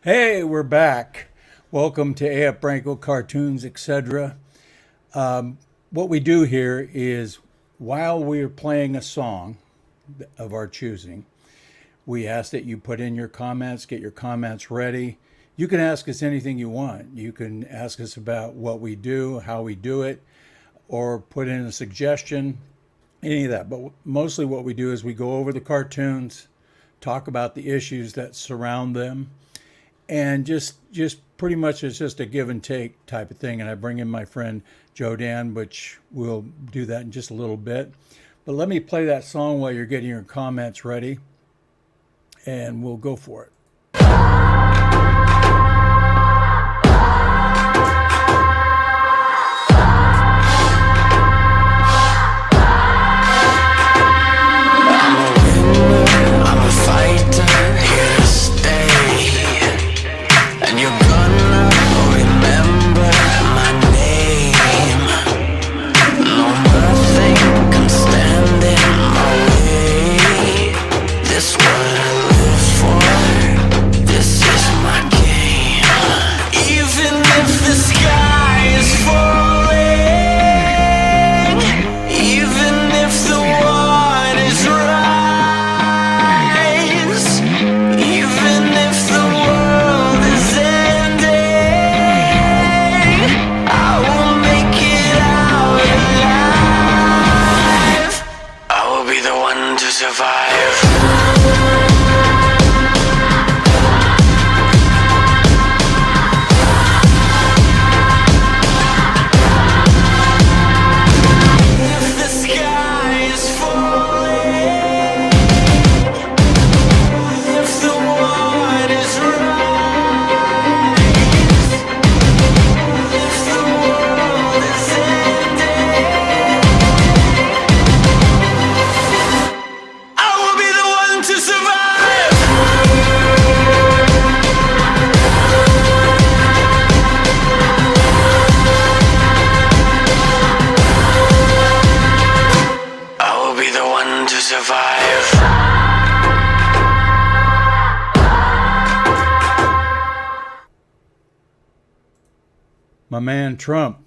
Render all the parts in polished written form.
Hey, we're back. Welcome to AF Branco Cartoons Etc. What we do here is while we're playing a song of our choosing, we ask that you put in your comments, get your comments ready. You can ask us anything you want. You can ask us about what we do, how we do it, or put in a suggestion, any of that. But mostly what we do is we go over the cartoons, talk about the issues that surround them, and just pretty much it's just a give and take type of thing. And I bring in my friend Joe Dan, which we'll do that in just a little bit. But let me play that song while you're getting your comments ready, and we'll go for it. My man Trump.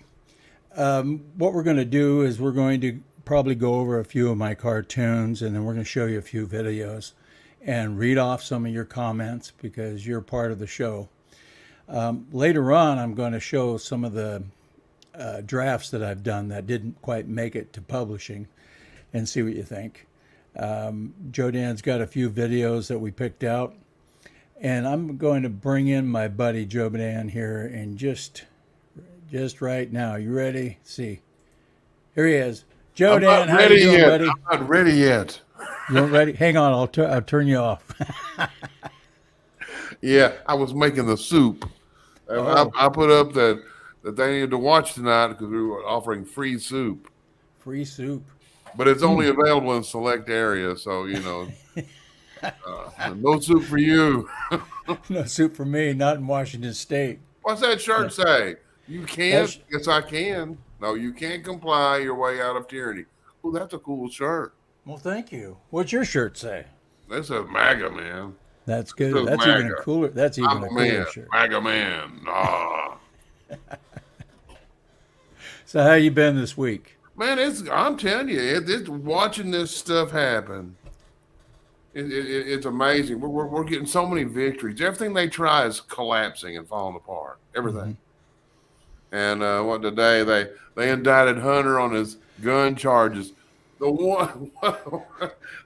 What we're going to do is we're going to probably go over a few of my cartoons, and then we're going to show you a few videos and read off some of your comments because you're part of the show. Later on, I'm going to show some of the drafts that I've done that didn't quite make it to publishing and see what you think. Joe Dan's got a few videos that we picked out, and I'm going to bring in my buddy Joe Dan here and just right now. You ready? See, here he is. Joe Dan, how you doing, buddy? I'm not ready yet. You not ready? Hang on, I'll turn you off. Yeah, I was making the soup. I put up that they needed to watch tonight because we were offering free soup. Free soup. But it's only available in select areas, so no soup for you. No soup for me. Not in Washington State. What's that shirt say? You can't? Yes, I can. No, you can't comply your way out of tyranny. Oh, that's a cool shirt. Well, thank you. What's your shirt say? That says MAGA, man. That's good. That's MAGA. Even a cooler. That's even a cooler shirt. MAGA man. Ah. So how you been this week? Man, I'm telling you, it's watching this stuff happen. It's amazing. We're getting so many victories. Everything they try is collapsing and falling apart. Everything. Mm-hmm. And what today they indicted Hunter on his gun charges. The one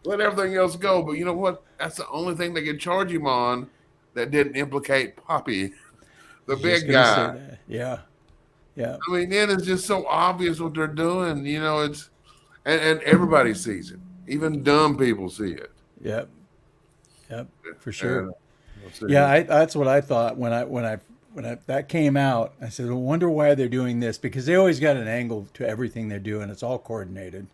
let everything else go, but you know what? That's the only thing they can charge him on that didn't implicate Poppy, the big guy. Yeah. Yeah. I mean, then it's just so obvious what they're doing. It's and everybody sees it. Even dumb people see it. Yep. For sure. Yeah, that's what I thought when that came out. I said, I wonder why they're doing this, because they always got an angle to everything they do, and it's all coordinated.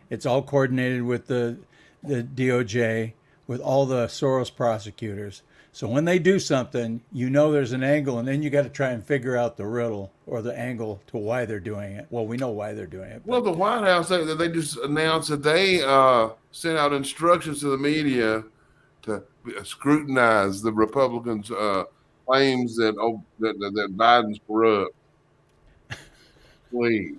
It's all coordinated with the DOJ, with all the Soros prosecutors. So when they do something, there's an angle, and then you got to try and figure out the riddle or the angle to why they're doing it. Well, we know why they're doing it. Well, the White House, they just announced that they sent out instructions to the media to scrutinize the Republicans' claims that that Biden's corrupt. Please.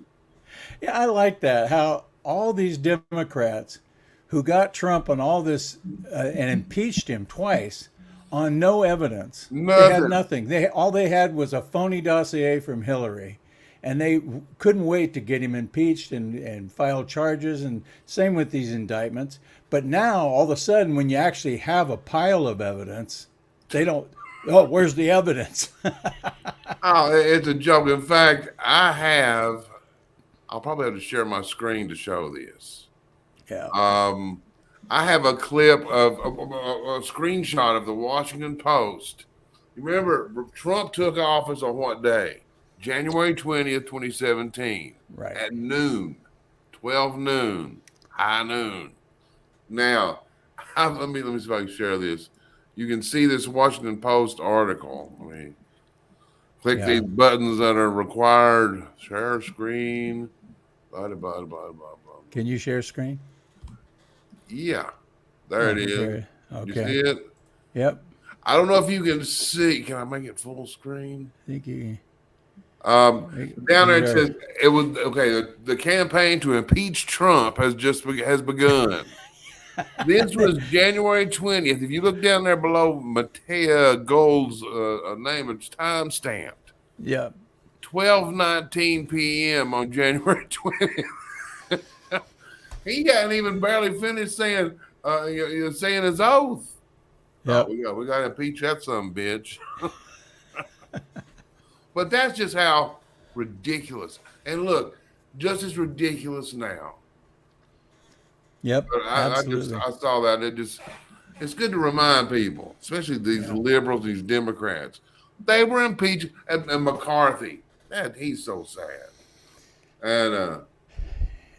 Yeah, I like that. How all these Democrats who got Trump on all this and impeached him twice on no evidence. They had Nothing. nothing. They all they had was a phony dossier from Hillary, and they couldn't wait to get him impeached and file charges. And same with these indictments. But now all of a sudden, when you actually have a pile of evidence, they don't. Oh, where's the evidence? Oh, it's a joke. In fact, I'll probably have to share my screen to show this. Yeah. I have a clip of a screenshot of the Washington Post. You remember Trump took office on what day? January 20th, 2017 Right. at noon, 12 noon, high noon. Now, let me see if I can share this. You can see this Washington Post article. Let me click Yeah. these buttons that are required. Share screen. Blah, blah, blah, blah, blah, blah. Can you share screen? Yeah, there it is. There. You Okay. see it? Yep. I don't know if you can see. Can I make it full screen? I think you. Down there it There. says it was okay. The campaign to impeach Trump has begun. This was January 20th. If you look down there below Matea Gold's name, it's time stamped. Yep. 12:19 p.m. on January 20th. He hadn't even barely finished saying saying his oath. Yep. Oh, we got to impeach that son of a bitch. But that's just how ridiculous. And look, just as ridiculous now. Yep. But Absolutely. I saw that. It's good to remind people, especially these liberals, these Democrats. They were impeached, and McCarthy. Man, he's so sad. And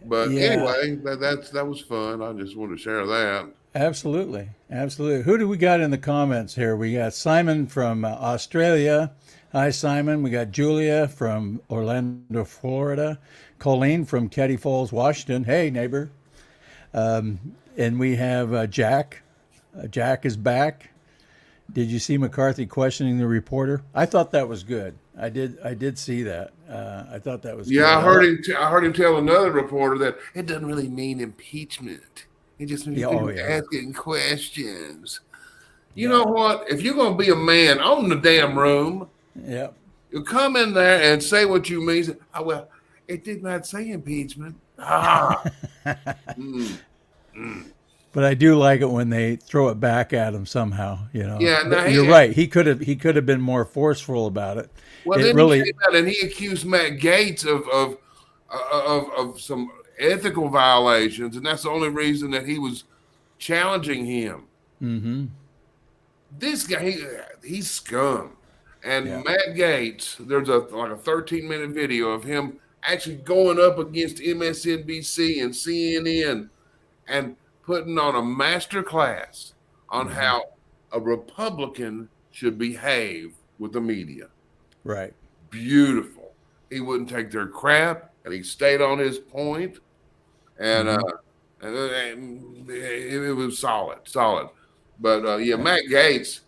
but Yeah. anyway, that was fun. I just wanted to share that. Absolutely. Absolutely. Who do we got in the comments here? We got Simon from Australia. Hi, Simon. We got Julia from Orlando, Florida. Colleen from Caddy Falls, Washington. Hey, neighbor. And we have Jack. Jack is back. Did you see McCarthy questioning the reporter? I thought that was good. I did see that. I thought that was good. Yeah, I heard him tell another reporter that it doesn't really mean impeachment. It just means people asking questions. You know what? If you're going to be a man, own the damn room. Yeah. You come in there and say what you mean. Oh, well, it did not say impeachment. But I do like it when they throw it back at him somehow. You know. Yeah, But you're right. He could have been more forceful about it. Well, then he came out and he accused Matt Gaetz of some ethical violations, and that's the only reason that he was challenging him. Mm-hmm. This guy, he's scum. And Matt Gaetz, there's a 13-minute video of him actually going up against MSNBC and CNN and putting on a master class on how a Republican should behave with the media. Right. Beautiful. He wouldn't take their crap, and he stayed on his point, and it was solid. But Matt Gaetz,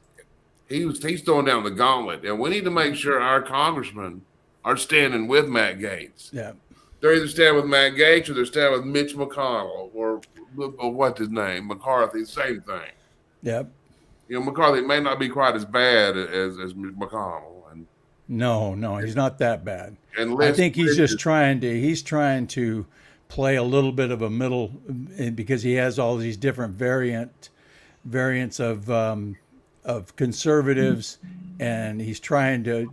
he's throwing down the gauntlet, and we need to make sure our congressmen are standing with Matt Gaetz. Yeah. They're either standing with Matt Gaetz or they're standing with Mitch McConnell or what's his name, McCarthy. Same thing. Yep. McCarthy may not be quite as bad as McConnell. No, he's not that bad. And I think he's just trying to play a little bit of a middle, because he has all these different variants of conservatives, and he's trying to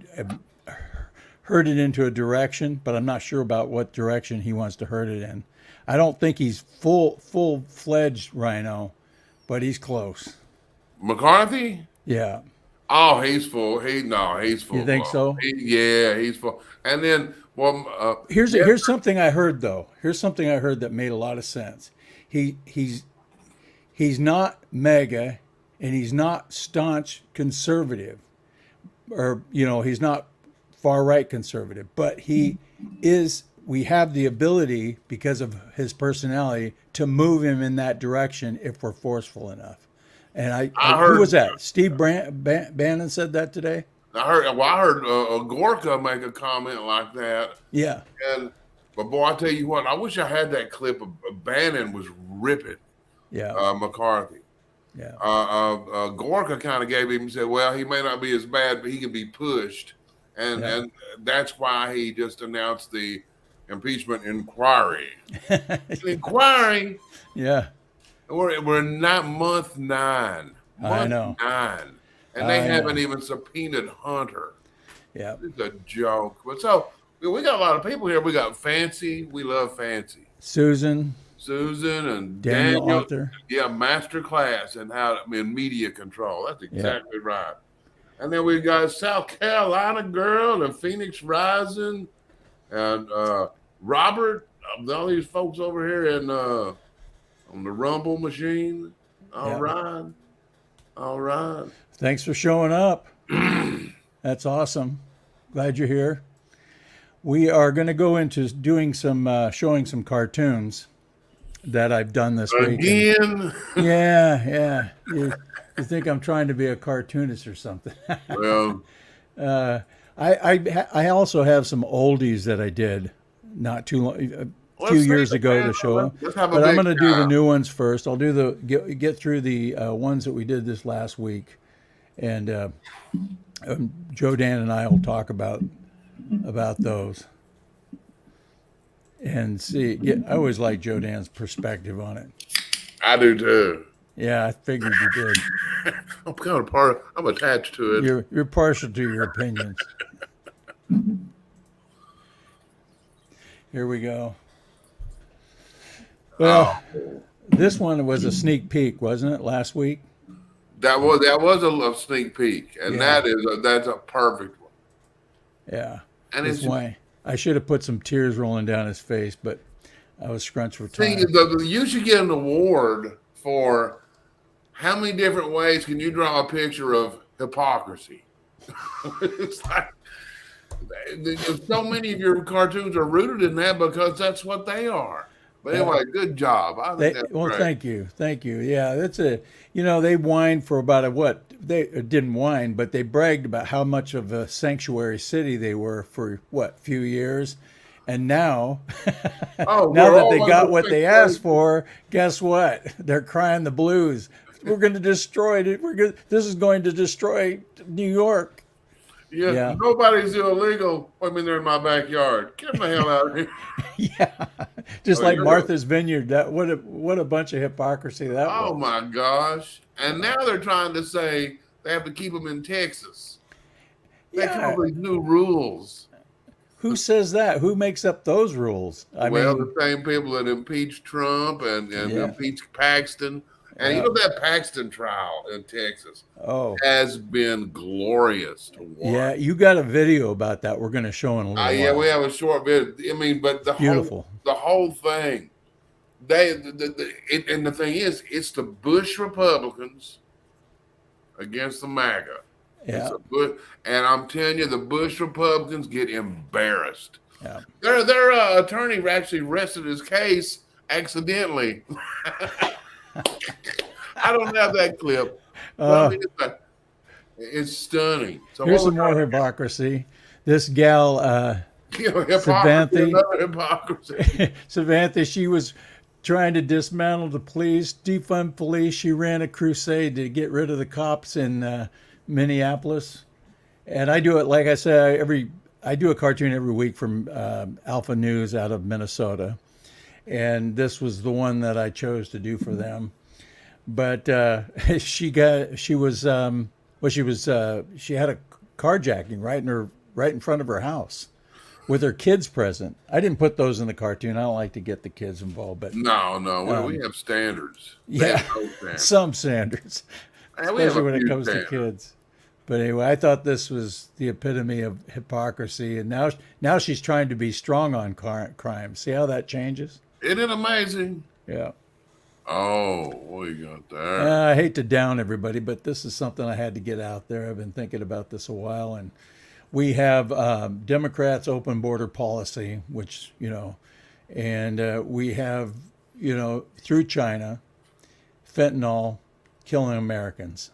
herd it into a direction, but I'm not sure about what direction he wants to herd it in. I don't think he's full-fledged rhino, but he's close. McCarthy? Yeah. Oh, he's full. He's full. You think so? He's full. And then, here's something I heard though. Here's something I heard that made a lot of sense. He's not mega, and he's not staunch conservative, or he's not far right conservative, but he is. We have the ability, because of his personality, to move him in that direction if we're forceful enough. And I heard, who was that? Steve Bannon said that today? I heard Gorka make a comment like that, Yeah, and but boy, I tell you what, I wish I had that clip of Bannon was ripping yeah, McCarthy. yeah, Gorka kind of gave him said, well, he may not be as bad, but he can be pushed, and yeah. and that's why he just announced the impeachment inquiry. An inquiry. Yeah, We're not month nine, I know. and they I haven't know. even subpoenaed Hunter. Yeah. It's a joke. But so we got a lot of people here. We got Fancy. We love Fancy. Susan, Susan and Daniel Daniel. Arthur. Yeah, master class and how media control. That's Yeah. exactly right. And then we got South Carolina girl and Phoenix Rising and Robert. All these folks over here in on the Rumble machine. All Yeah. right. All right. Thanks for showing up. That's awesome. Glad you're here. We are going to go into doing some showing some cartoons that I've done this week. Again. Yeah. You think I'm trying to be a cartoonist or something? Well, I also have some oldies that I did not too long, a few let's years see, ago man. to show them. Let's have a But I'm big going to do the time. new ones first. I'll do get through the ones that we did this last week, and Joe Dan and I will talk about those and see. I always like Joe Dan's perspective on it. I do too. Yeah, I figured you did. I'm kind of I'm attached to it. You're partial to your opinions. Here we go. Well, this one was a sneak peek, wasn't it, last week? That was a sneak peek, and Yeah. that's a perfect one. Yeah. And This it's way. I should have put some tears rolling down his face, but I was scrunched for see, time. you should get an award for how many different ways can you draw a picture of hypocrisy. It's like so many of your cartoons are rooted in that because that's what they are. But anyway, good job. I think that's Well, great. thank you. Yeah, that's they whined for about they didn't whine, but they bragged about how much of a sanctuary city they were for few years, and now, Oh, now we're that all they under got the what they sanctuary. asked for, guess what? They're crying the blues. We're going to destroy it. This is going to destroy New York. Yeah, nobody's illegal. I mean, they're in my backyard. Get the hell out of here. Yeah, just Oh, like you're Martha's Vineyard. What a bunch of hypocrisy that Oh was. my gosh. And now they're trying to say they have to keep them in Texas. They come up with these new rules. Who says that? Who makes up those rules? I mean, The same people that impeached Trump and Yeah. impeached Paxton. And Yeah. that Paxton trial in Texas oh, has been glorious to watch. yeah, you got a video about that. We're going to show in a little Yeah, while. we have a short bit. I mean, but Beautiful. the whole thing. And the thing is, it's the Bush Republicans against the MAGA. Yeah, And I'm telling you, the Bush Republicans get embarrassed. yeah. Their attorney actually rested his case accidentally. I don't have that clip. But I mean, it's stunning. So Here's some more hypocrisy. This gal, hypocrisy, another hypocrisy. Savantha, she was trying to dismantle the police, defund police. She ran a crusade to get rid of the cops in Minneapolis. And I do it, like I said, I do a cartoon every week from Alpha News out of Minnesota. And this was the one that I chose to do for them. But she had a carjacking right in front of her house with her kids present. I didn't put those in the cartoon. I don't like to get the kids involved, but No, we have standards. They yeah, have no standards. some standards, And we have especially a when it few comes standards. to kids. But anyway, I thought this was the epitome of hypocrisy, and now she's trying to be strong on crime. See how that changes? Isn't it amazing? Yeah. Oh, what you got there? I hate to down everybody, but this is something I had to get out there. I've been thinking about this a while, and we have Democrats' open border policy, which and we have through China, fentanyl killing Americans.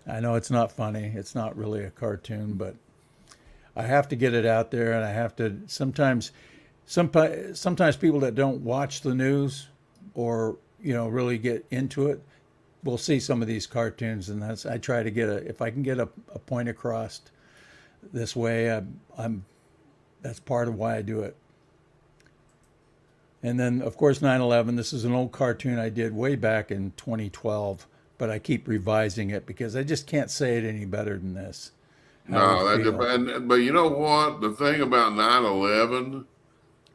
I know it's not funny. It's not really a cartoon, but I have to get it out there, and I have to sometimes people that don't watch the news or really get into it will see some of these cartoons, and that's I try to get if I can get a point across this way, I'm that's part of why I do it. And then, of course, 9/11. This is an old cartoon I did way back in 2012, but I keep revising it because I just can't say it any better than this. How we No, that feel. depends. But you know what? The thing about 9/11,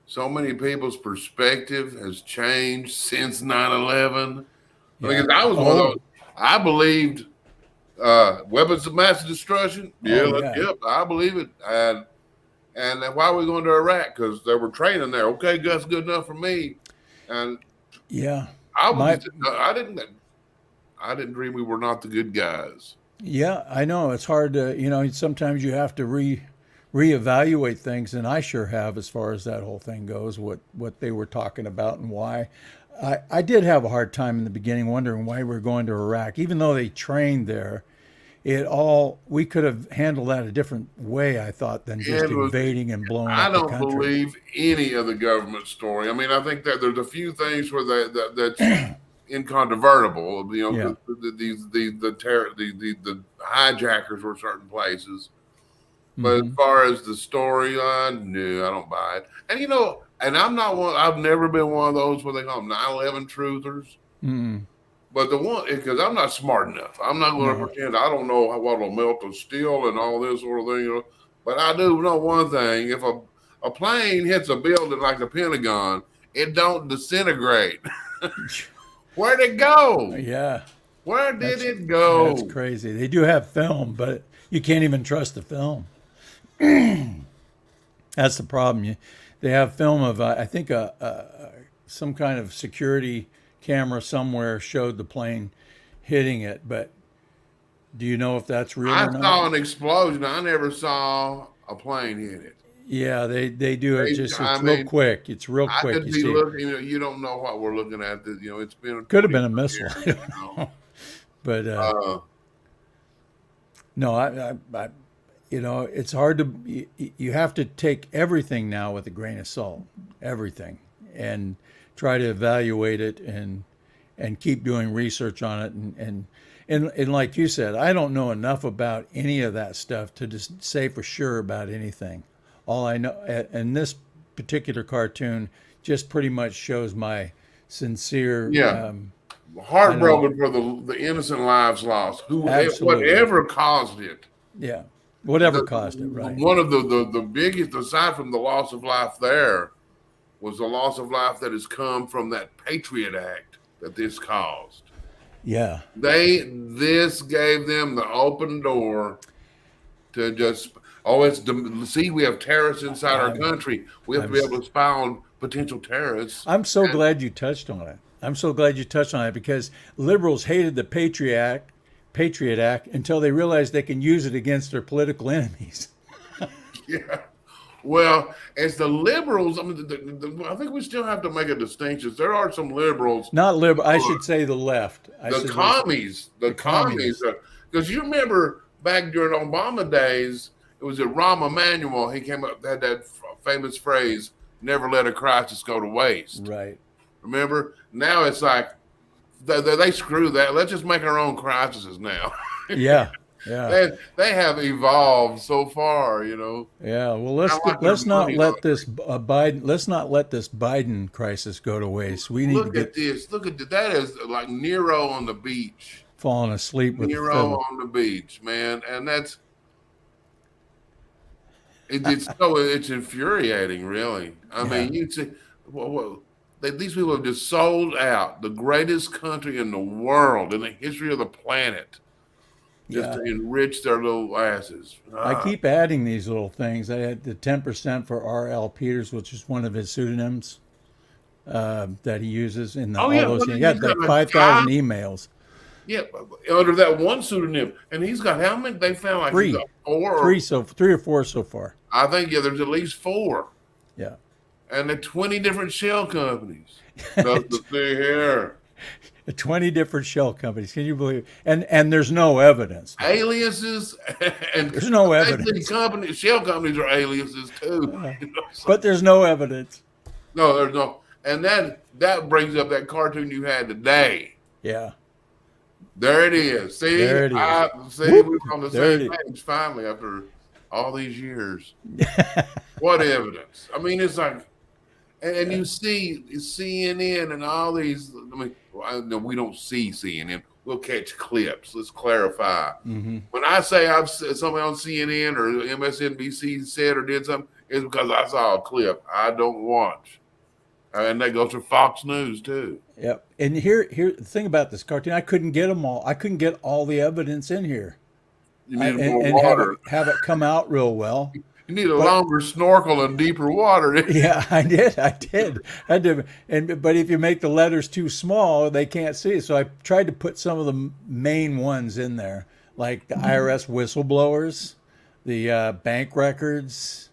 so many people's perspective has changed since 9/11. Yeah. Because I was one of those. Oh, I believed weapons of mass destruction. Yeah, oh yeah. yep, I believe it. And then why are we going to Iraq? Because they were training there. Okay, that's good enough for me. And Yeah. I was My just, I didn't dream we were not the good guys. Yeah, I know it's hard to, sometimes you have to reevaluate things, and I sure have as far as that whole thing goes, what they were talking about and why. I did have a hard time in the beginning wondering why we're going to Iraq, even though they trained there. We could have handled that a different way, I thought, than just And invading and blowing I up the don't country. believe any of the government story. I mean, I think that there's a few things where that's incontrovertible. You know, Yeah. because the hijackers were certain places. But as Hmm. far as the storyline, no, I don't buy it. And and I'm not one. I've never been one of those where they call them 9/11 truthers. Mm. But the one because I'm not smart enough. I'm not going to No. pretend I don't know what will melt of steel and all this sort of thing. But I do know one thing: if a plane hits a building like the Pentagon, it don't disintegrate. Where'd it go? Yeah. Where did That's it that's go? crazy. They do have film, but you can't even trust the film. That's the problem. They have film of I think some kind of security camera somewhere showed the plane hitting it, but do you know if that's real I or not? saw an explosion. I never saw a plane hit it. Yeah, they do it just I it's real mean, quick. It's real I quick. could You be see, looking. You don't know what we're looking at. It's been could have 20 been a missile. years. I don't know, but Uh, no, it's hard to. You have to take everything now with a grain of salt, everything, and try to evaluate it and keep doing research on it and like you said, I don't know enough about any of that stuff to just say for sure about anything. All I know, and this particular cartoon just pretty much shows my sincere, yeah, I know, heartbroken for the innocent lives lost. absolutely, Whatever caused it. yeah, whatever caused it, right? One of the biggest, aside from the loss of life, there was the loss of life that has come from that Patriot Act that this caused. Yeah, This gave them the open door to just see, we have terrorists inside our I'm, country. We have to I'm be able to spy on potential terrorists. I'm so And glad you touched on it. I'm so glad you touched on it because liberals hated the Patriot Act until they realized they can use it against their political enemies. yeah, well, as the liberals, I mean, I think we still have to make a distinction. There are some liberals, Not liberal, I should say the left. I the should say commies, the communists. because you remember back during Obama days, it was at Rahm Emanuel. He came up had that famous phrase, "Never let a crisis go to waste." Right. Remember? Now it's like they screw that. Let's just make our own crises now. Yeah. Yeah. They have evolved so far. Yeah. Well, I like their let's not money let this laundering. Biden let's not let this Biden crisis go to waste. We need to Look at get this. Look at that is like Nero on the beach. falling asleep with the Nero fiddle. on the beach, man, and it's infuriating, really. I Yeah. mean, you see, these people have just sold out the greatest country in the world in the history of the planet just Yeah. to enrich their little asses. I Ah, keep adding these little things. I had the 10% for R.L. Peters, which is one of his pseudonyms that he uses in oh all yeah, those what things. is He he's had got like like 5,000 emails. yeah, under that one pseudonym, and he's got how many? They found like he's got Three. four, Three or four so far. I think yeah, there's at least four, Yeah. and they're 20 different shell companies. Nothing to see here. 20 different shell companies. Can you believe it? And there's no evidence. Aliases and There's no actually evidence. shell companies are aliases too. But there's no evidence. No, there's no, and that brings up that cartoon you had today. Yeah. There it is. See, There it is. I see Whoop. we're on the There same it page finally after all these years. What evidence? I mean, it's like, and you see CNN and all these. I mean, no, we don't see CNN. We'll catch clips. Let's clarify. Mm-hmm. When I say I've somebody on CNN or MSNBC said or did something, it's because I saw a clip I don't watch. And that goes for Fox News too. Yep. And here the thing about this cartoon, I couldn't get them all. I couldn't get all the evidence in here. You need And, more and water. have it come out real well. You need a longer snorkel and deeper water. Yeah, I did. I did. But if you make the letters too small, they can't see. So I tried to put some of the main ones in there, like the IRS whistleblowers, the bank records,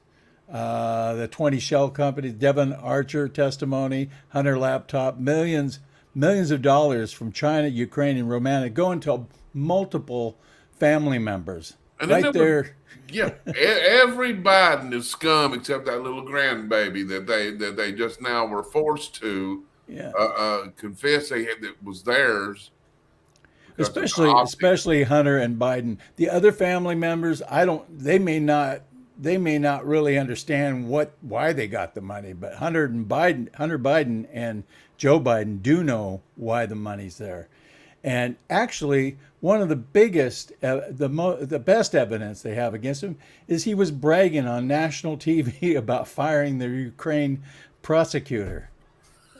the 20 shell companies, Devon Archer testimony, Hunter laptop, millions of dollars from China, Ukraine, and Romania going to multiple family members. And right there. Yeah, every Biden is scum except that little grandbaby that they just now were forced to confess that was theirs. Especially Hunter and Biden. The other family members, they may not really understand why they got the money, but Hunter Biden and Joe Biden do know why the money's there. And actually, one of the biggest, the best evidence they have against him is he was bragging on national TV about firing the Ukraine prosecutor.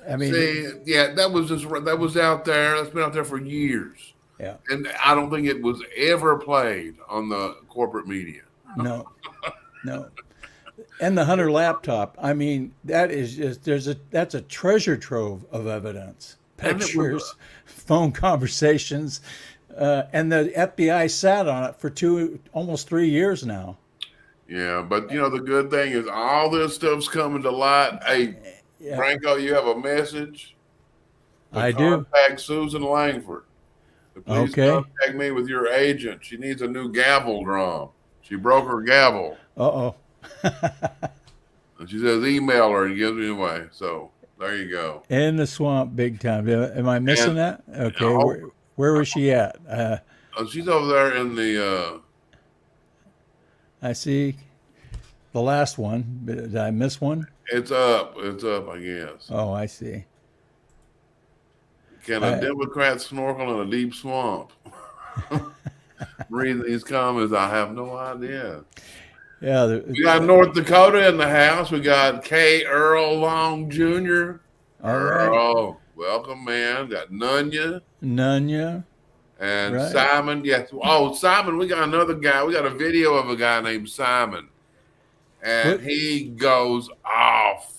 I mean, that was out there. That's been out there for years. Yeah. And I don't think it was ever played on the corporate media. No. And the Hunter laptop. I mean, that is just that's a treasure trove of evidence. Pictures, phone conversations, and the FBI sat on it for almost 3 years now. Yeah, but the good thing is all this stuff's coming to light. Hey, Branco, you have a message? I do. Contact Susan Langford. Please contact me with your agent. She needs a new gavel drum. She broke her gavel. Uh-oh. And she says email her and gives me away. So there you go. In the swamp, big time. Am I missing that? Okay. Where was she at? She's over there in the. I see the last one. Did I miss one? It's up. It's up, I guess. Oh, I see. Can a Democrat snorkel in a deep swamp? Reading these comments, I have no idea. Yeah, we got North Dakota in the house. We got K. Earl Long Jr. Earl, welcome, man. Got Nunya. And right. Simon. Yes. Oh, Simon, we got another guy. We got a video of a guy named Simon. And he goes off.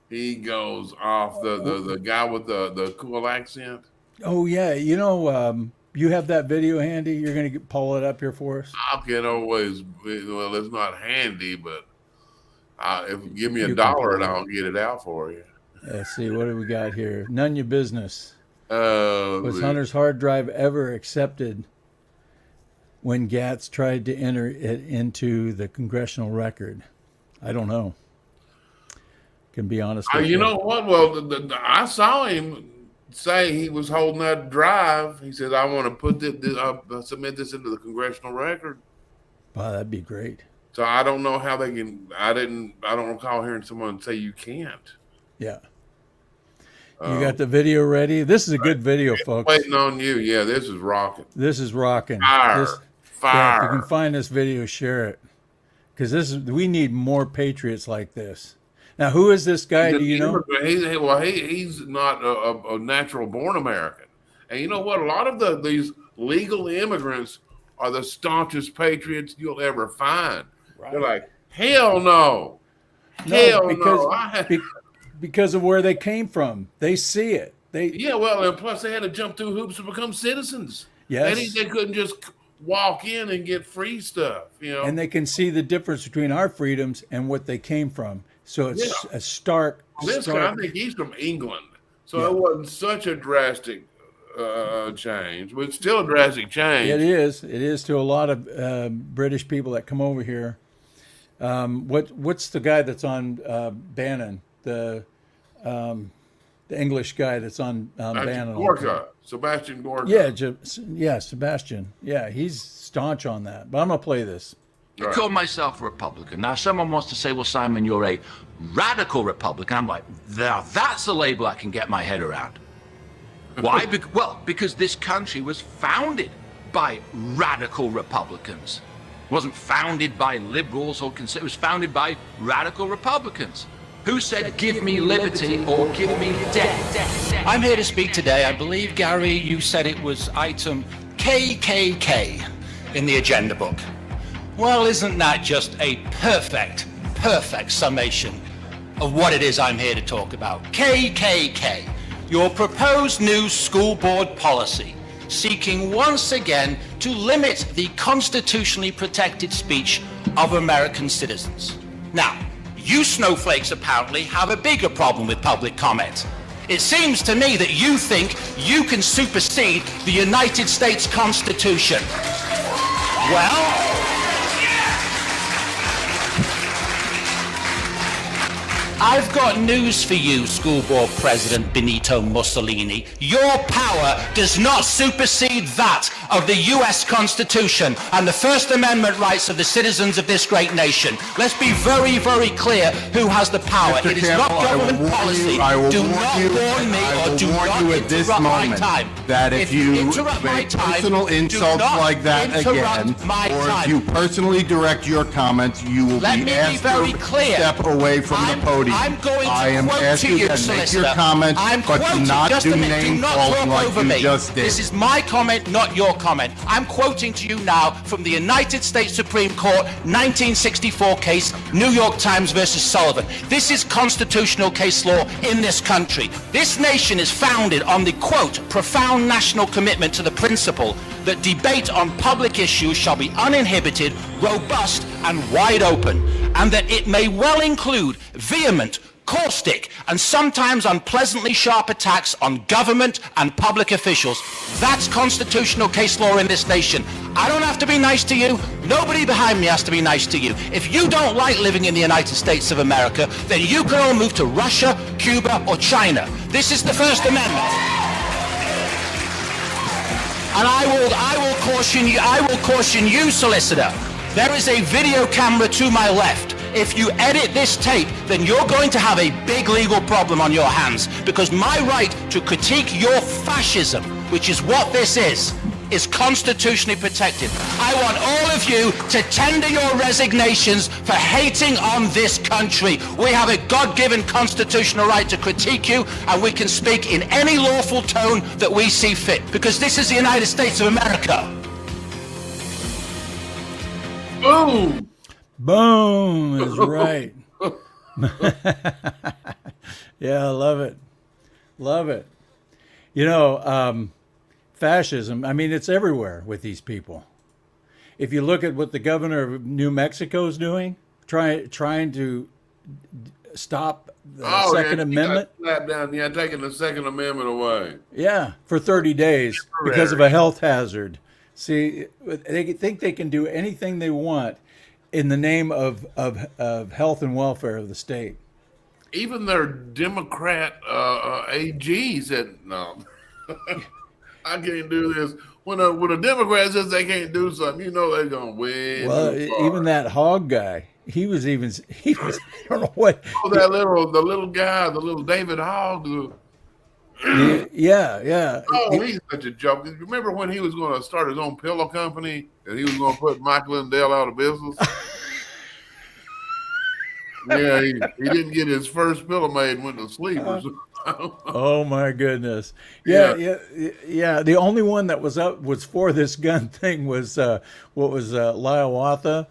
He goes off. The guy with the cool accent. Oh, yeah. You have that video handy? You're going to pull it up here for us? I can always, it's not handy, but if you give me $1 and I'll get it out for you. Let's see, what do we got here? None your business. Was Hunter's hard drive ever accepted when Gatz tried to enter it into the congressional record? I don't know. Can be honest with you. You know what? Well, I saw him say he was holding that drive. He said, I want to put submit this into the congressional record. Wow, that'd be great. So I don't know how they can. I don't recall hearing someone say you can't. Yeah. You got the video ready? This is a good video, folks. Waiting on you. Yeah, this is rocking. This is rocking. Fire. Yeah, if you can find this video, share it. Because we need more patriots like this. Now, who is this guy? Do you know? He's not a natural born American. And you know what? A lot of these legal immigrants are the staunchest patriots you'll ever find. Right. They're like, hell no. Because of where they came from. They see it. And plus they had to jump through hoops to become citizens. Yes. They couldn't just walk in and get free stuff, And they can see the difference between our freedoms and what they came from. So it's a stark. This guy, I think he's from England. So it wasn't such a drastic change, but it's still a drastic change. It is. It is to a lot of British people that come over here. What's the guy that's on Bannon? The English guy that's on Bannon. Gorka, Sebastian Gorka. Yeah, Sebastian. Yeah, he's staunch on that. But I'm gonna play this. I call myself a Republican. Now, someone wants to say, well, Simon, you're a radical Republican. I'm like, now that's a label I can get my head around. Why? Well, because this country was founded by radical Republicans. It wasn't founded by liberals or conservatives. It was founded by radical Republicans. Who said, give me liberty or give me death? I'm here to speak today. I believe, Gary, you said it was item KKK in the agenda book. Well, isn't that just a perfect summation of what it is I'm here to talk about? KKK, your proposed new school board policy, seeking once again to limit the constitutionally protected speech of American citizens. Now, you snowflakes apparently have a bigger problem with public comment. It seems to me that you think you can supersede the United States Constitution. Well, I've got news for you, School Board President Benito Mussolini. Your power does not supersede that of the U.S. Constitution and the First Amendment rights of the citizens of this great nation. Let's be very, very clear who has the power. Mr. It is not government policy. Do not warn me or do not interrupt my time. That if you interrupt my make time, personal insults like that again, or if you personally direct your comments, you will Let be me asked be very to clear. step away from the podium. I'm going to I am quote asking to you you, to make solicitor. your comments, I'm but quoting, do not just do a minute, name do not calling talk like over you me. just did. This is my comment, not your comment. I'm quoting to you now from the United States Supreme Court 1964 case, New York Times versus Sullivan. This is constitutional case law in this country. This nation is founded on the, quote, profound national commitment to the principle that debate on public issues shall be uninhibited, robust, and wide open, and that it may well include vehement, caustic, and sometimes unpleasantly sharp attacks on government and public officials. That's constitutional case law in this nation. I don't have to be nice to you. Nobody behind me has to be nice to you. If you don't like living in the United States of America, then you can all move to Russia, Cuba, or China. This is the First Amendment. And I will caution you, solicitor. There is a video camera to my left. If you edit this tape, then you're going to have a big legal problem on your hands, because my right to critique your fascism, which is what this is constitutionally protected. I want all of you to tender your resignations for hating on this country. We have a God-given constitutional right to critique you, and we can speak in any lawful tone that we see fit, because this is the United States of America. Boom! Boom is right. Yeah, I love it. Love it. You know, fascism, I mean, it's everywhere with these people. If you look at what the governor of New Mexico is doing, trying to stop the Second Amendment. Down, taking the Second Amendment away. Yeah, for 30 days because of a health hazard. See, they think they can do anything they want in the name of health and welfare of the state. Even their Democrat AG said, no, I can't do this. When a Democrat says they can't do something, you know they're going to win. Well, even that hog guy, he was, I don't know what. Oh, the little guy, the little David Hogg. Yeah. Oh, he's such a joke. Remember when he was going to start his own pillow company and he was going to put Michael Lindell out of business? Yeah, he didn't get his first pillow made and went to sleep. Oh my goodness. Yeah. The only one that was for this gun thing was Hiawatha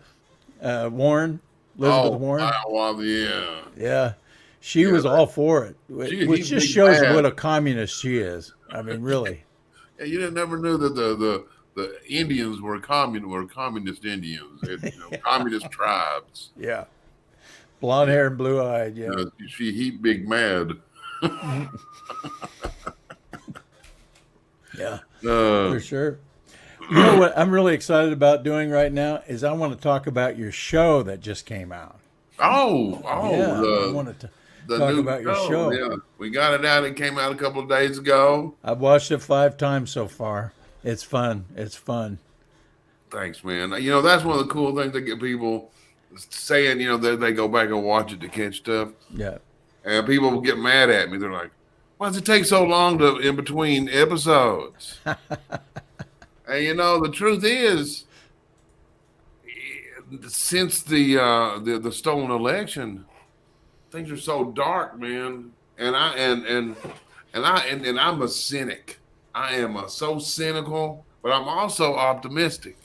Warren, Elizabeth Warren. Hiawatha, yeah. She was all for it, which just shows what a communist she is. I mean, really. Yeah, you never knew that the Indians were communist Indians, communist tribes. Yeah, blonde hair and blue eyed. Yeah, she heat big mad. Yeah, for sure. You know what I'm really excited about doing right now is I want to talk about your show that just came out. I want to the talk new about your show. Yeah, we got it out. It came out a couple of days ago. I've watched it 5 times so far. It's fun. It's fun. Thanks, man. You know, that's one of the cool things that get people saying, you know, that they go back and watch it to catch stuff. Yeah. And people will get mad at me. They're like, why does it take so long to in between episodes? And you know, the truth is, since the stolen election, things are so dark, man. And I'm a cynic. I am so cynical, but I'm also optimistic.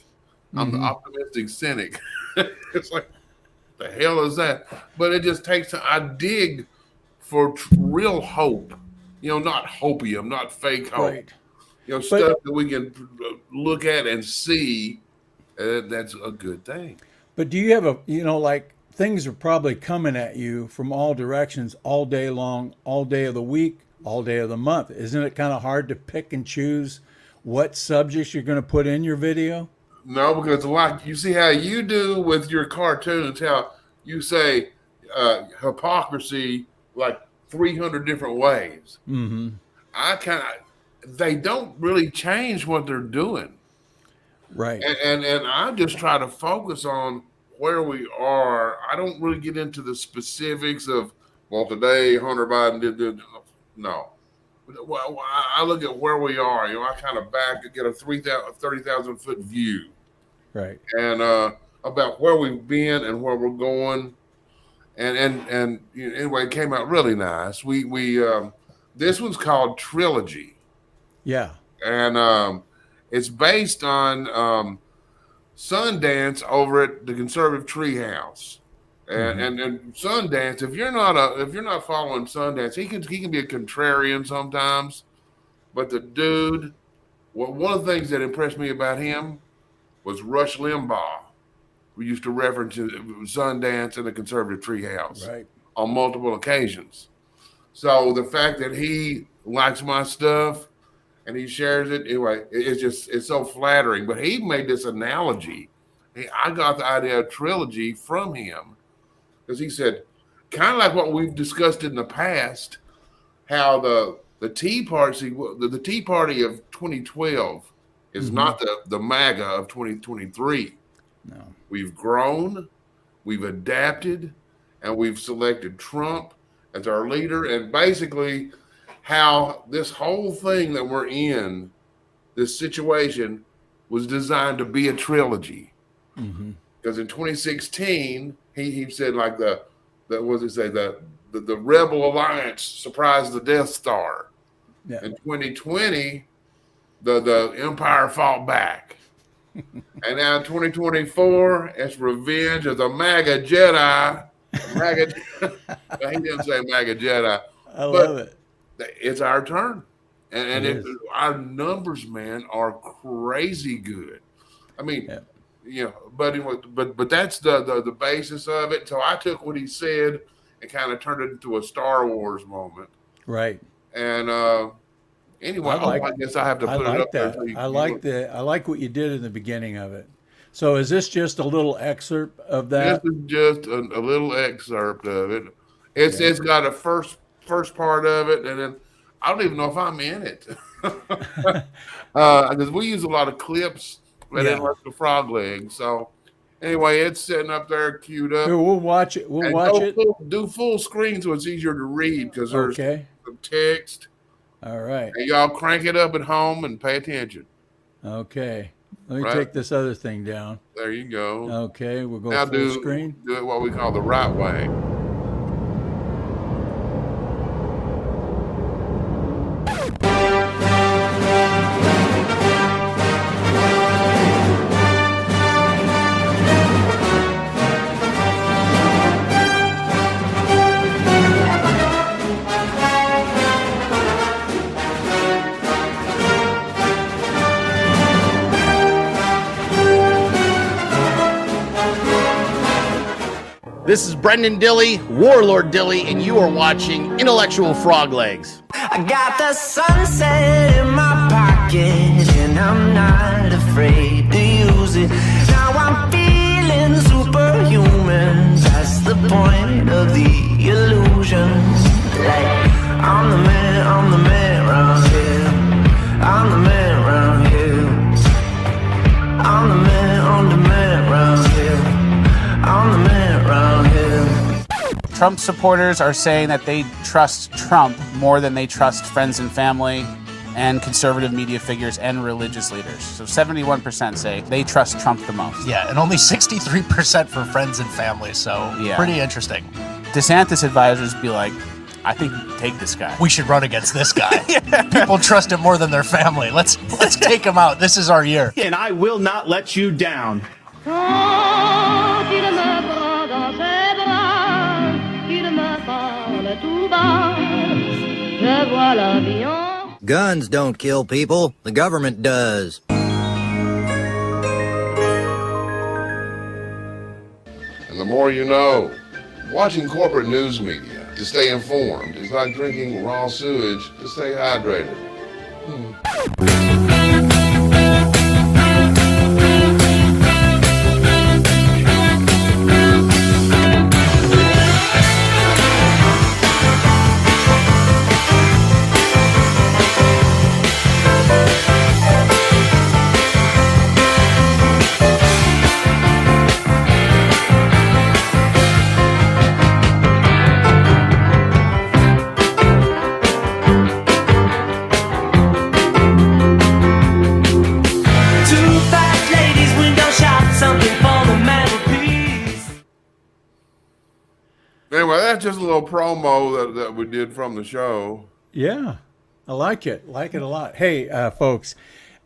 I'm the optimistic cynic. It's like, the hell is that? But it just takes time. I dig for real hope. You know, not hopium, not fake hope. Right. You know, stuff that we can look at and see. That's a good thing. But do you have like things are probably coming at you from all directions all day long, all day of the week, all day of the month. Isn't it kind of hard to pick and choose what subjects you're going to put in your video? No, because like you see how you do with your cartoons, how you say hypocrisy like 300 different ways. Mm-hmm. They don't really change what they're doing. Right. And I just try to focus on where we are. I don't really get into the specifics of, well, today Hunter Biden did. No. Well, I look at where we are. You know, I kind of get a 30,000 foot view. Right. And about where we've been and where we're going. And you know, anyway, it came out really nice. We this one's called Trilogy. Yeah. And it's based on Sundance over at the Conservative Treehouse. And Sundance, if you're not following Sundance, he can be a contrarian sometimes. But the dude, one of the things that impressed me about him was Rush Limbaugh. We used to reference Sundance and the Conservative Treehouse on multiple occasions. So the fact that he likes my stuff and he shares it, anyway, it's so flattering. But he made this analogy. I got the idea of trilogy from him because he said, kind of like what we've discussed in the past, how the Tea Party, the Tea Party of 2012 is not the MAGA of 2023. No. We've grown, we've adapted, and we've selected Trump as our leader. And basically, how this whole thing that we're in, this situation, was designed to be a trilogy. Because in 2016, he said like the Rebel Alliance surprised the Death Star. Yeah. In 2020, the Empire fought back. And now in 2024, it's revenge of the MAGA Jedi. He didn't say MAGA Jedi. I love it. It's our turn. And our numbers, man, are crazy good. I mean, you know, but that's the basis of it. So I took what he said and kind of turned it into a Star Wars moment. Right. And anyway, I guess I have to put it up there. I like what you did in the beginning of it. So is this just a little excerpt of that? This is just a little excerpt of it. It's got a first part of it, and then I don't even know if I'm in it. Because we use a lot of clips right in like the frog leg. So anyway, it's sitting up there queued up. Here, we'll watch it. We'll watch it. Do full screen so it's easier to read because there's some text. All right. And y'all crank it up at home and pay attention. Okay. Let me take this other thing down. There you go. Okay, we'll go full screen. Do it what we call the right way. This is Brendan Dilley, Warlord Dilley, and you are watching Intellectual Frog Legs. I got the sunset in my pocket. it, and I'm not afraid to use it. Now I'm feeling superhuman. That's the point of the illusion. Like, I'm the man round here. I'm the man round here. I'm the man round here. I'm the man round here. Trump supporters are saying that they trust Trump more than they trust friends and family and conservative media figures and religious leaders. So 71% say they trust Trump the most. Yeah, and only 63% for friends and family, so Yeah. pretty interesting. DeSantis advisors be like, I think you take this guy. We should run against this guy. People trust him more than their family. Let's take him out. This is our year. And I will not let you down. Quand il me prend dans ses bras, qu'il me parle tout bas, je vois la vie en... Guns don't kill people, the government does. And the more you know. Watching corporate news media to stay informed is like drinking raw sewage to stay hydrated. Anyway, that's just a little promo that we did from the show. Yeah, I like it. Like it a lot. Hey, folks,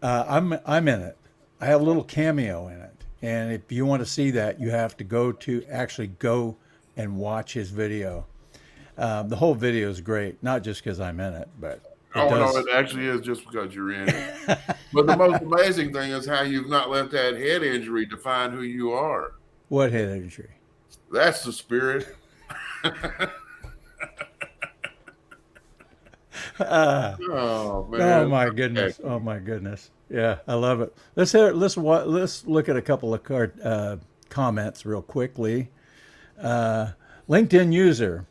I'm in it. I have a little cameo in it, and if you want to see that, you have to go and watch his video. The whole video is great, not just because I'm in it, but No, it actually is just because you're in it. But the most amazing thing is how you've not let that head injury define who you are. What head injury? That's the spirit. Oh man! Oh my goodness! Oh my goodness! Yeah, I love it. Let's look at a couple of comments real quickly. LinkedIn user.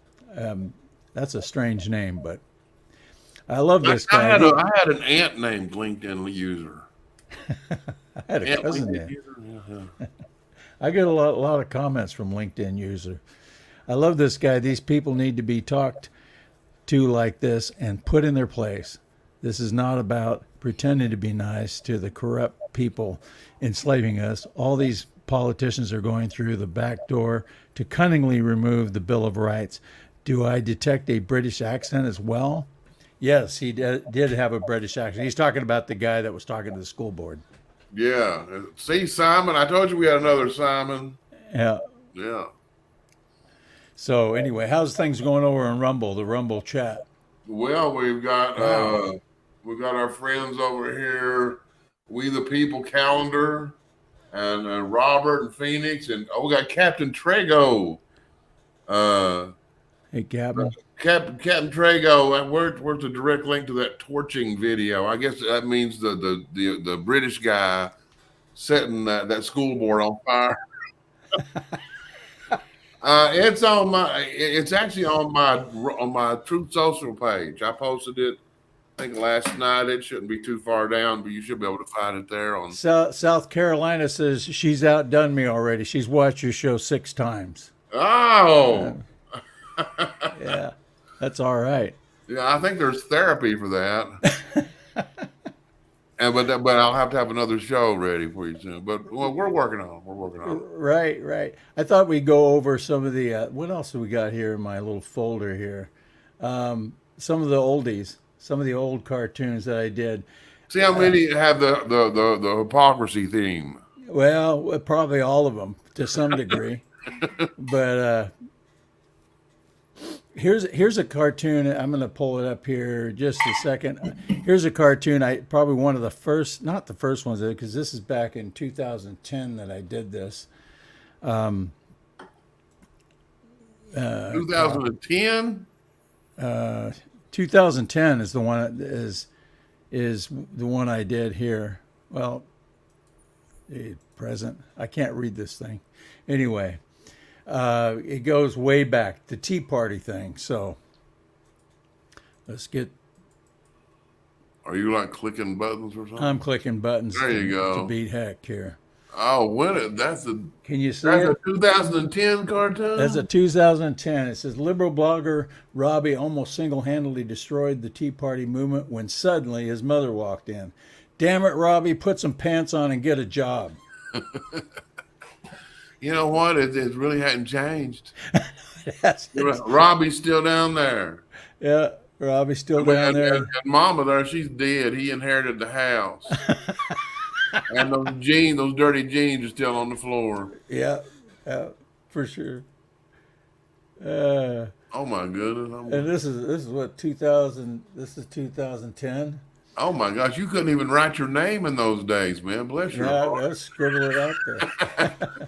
That's a strange name, but I love this guy. I had an aunt named LinkedIn user. I had a cousin named. I get a lot of comments from LinkedIn user. I love this guy. These people need to be talked to like this and put in their place. This is not about pretending to be nice to the corrupt people enslaving us. All these politicians are going through the back door to cunningly remove the Bill of Rights. Do I detect a British accent as well? Yes, he did have a British accent. He's talking about the guy that was talking to the school board. Yeah. See, Simon, I told you we had another Simon. Yeah. Yeah. So anyway, how's things going over in Rumble, the Rumble chat? Well, we've got our friends over here, We the People calendar, and Robert and Phoenix, and we got Captain Trago. Hey, Captain. Captain Trago, where's the direct link to that torching video? I guess that means the British guy setting that school board on fire. It's actually on my Truth Social page. I posted it, I think last night. It shouldn't be too far down, but you should be able to find it there. On South Carolina says she's outdone me already. She's watched your show 6 times. Oh, yeah, that's all right. Yeah, I think there's therapy for that. But I'll have to have another show ready for you soon. But we're working on it. Right. I thought we'd go over some of the what else have we got here in my little folder here? Some of the oldies, some of the old cartoons that I did. See how many have the hypocrisy theme? Well, probably all of them to some degree. But here's a cartoon. I'm going to pull it up here just a second. Here's a cartoon. Probably one of the first, not the first ones, because this is back in 2010 that I did this. 2010. 2010 is the one that is. is the one I did here. Well, present. I can't read this thing. Anyway, it goes way back, the Tea Party thing. So let's get. Are you like clicking buttons or something? I'm clicking buttons There you go. to beat heck here. Oh, that's a. Can you see That's it? a 2010 cartoon. That's a 2010. It says liberal blogger Robbie almost single-handedly destroyed the Tea Party movement when suddenly his mother walked in. Damn it, Robbie, put some pants on and get a job. You know what? It really hadn't changed. That's, Robbie's still down there. yeah, Robbie's still down there. And Mama there, she's dead. He inherited the house. And those dirty jeans are still on the floor. Yeah, for sure. Oh my goodness! And this is what 2000. This is 2010. Oh my gosh! You couldn't even write your name in those days, man. Bless your heart. Yeah, let's scribble it out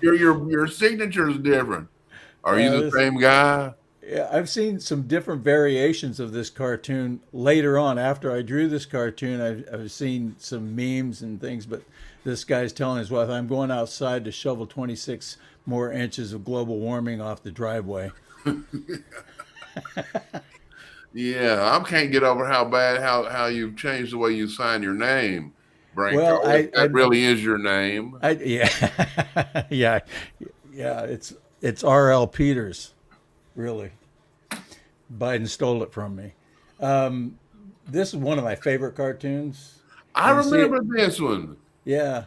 there. Your signature is different. Are you the same guy? Yeah, I've seen some different variations of this cartoon later on. After I drew this cartoon, I've seen some memes and things, but this guy's telling his wife, I'm going outside to shovel 26 more inches of global warming off the driveway. Yeah, I can't get over how you've changed the way you sign your name, Branco. Well, that really is your name. Yeah, it's R.L. Peters. Really. Biden stole it from me. This is one of my favorite cartoons. I remember this one. Yeah.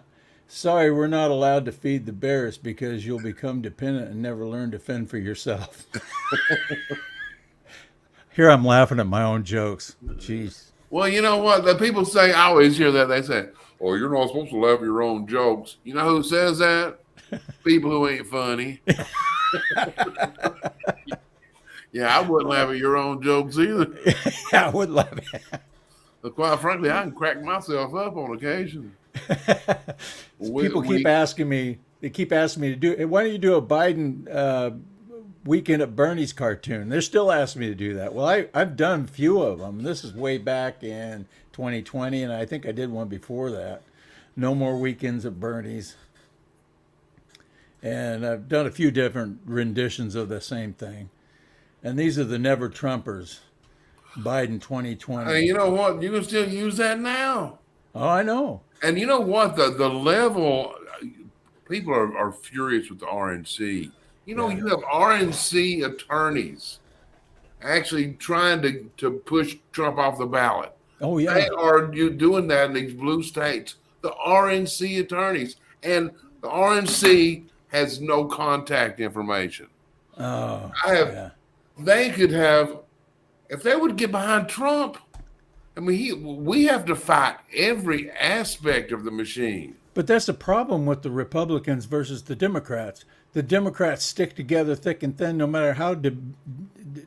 Sorry, we're not allowed to feed the bears because you'll become dependent and never learn to fend for yourself. Here I'm laughing at my own jokes. Jeez. Well, you know what? The people say, I always hear that. They say, oh, you're not supposed to laugh at your own jokes. You know who says that? People who ain't funny. Yeah, I wouldn't laugh at your own jokes either. Yeah, I would laugh at. But quite frankly, I can crack myself up on occasion. People keep asking me. They keep asking me to do. Why don't you do a Biden Weekend at Bernie's cartoon? They're still asking me to do that. Well, I've done a few of them. This is way back in 2020, and I think I did one before that. No more weekends at Bernie's. And I've done a few different renditions of the same thing. And these are the Never Trumpers, Biden 2020. Hey, you know what? You can still use that now. Oh, I know. And you know what? The level, people are furious with the RNC. You know, you have RNC attorneys actually trying to push Trump off the ballot. Oh, yeah. They are doing that in these blue states. The RNC attorneys. And the RNC has no contact information. Oh, They could have, if they would get behind Trump, I mean, we have to fight every aspect of the machine. But that's the problem with the Republicans versus the Democrats. The Democrats stick together thick and thin no matter how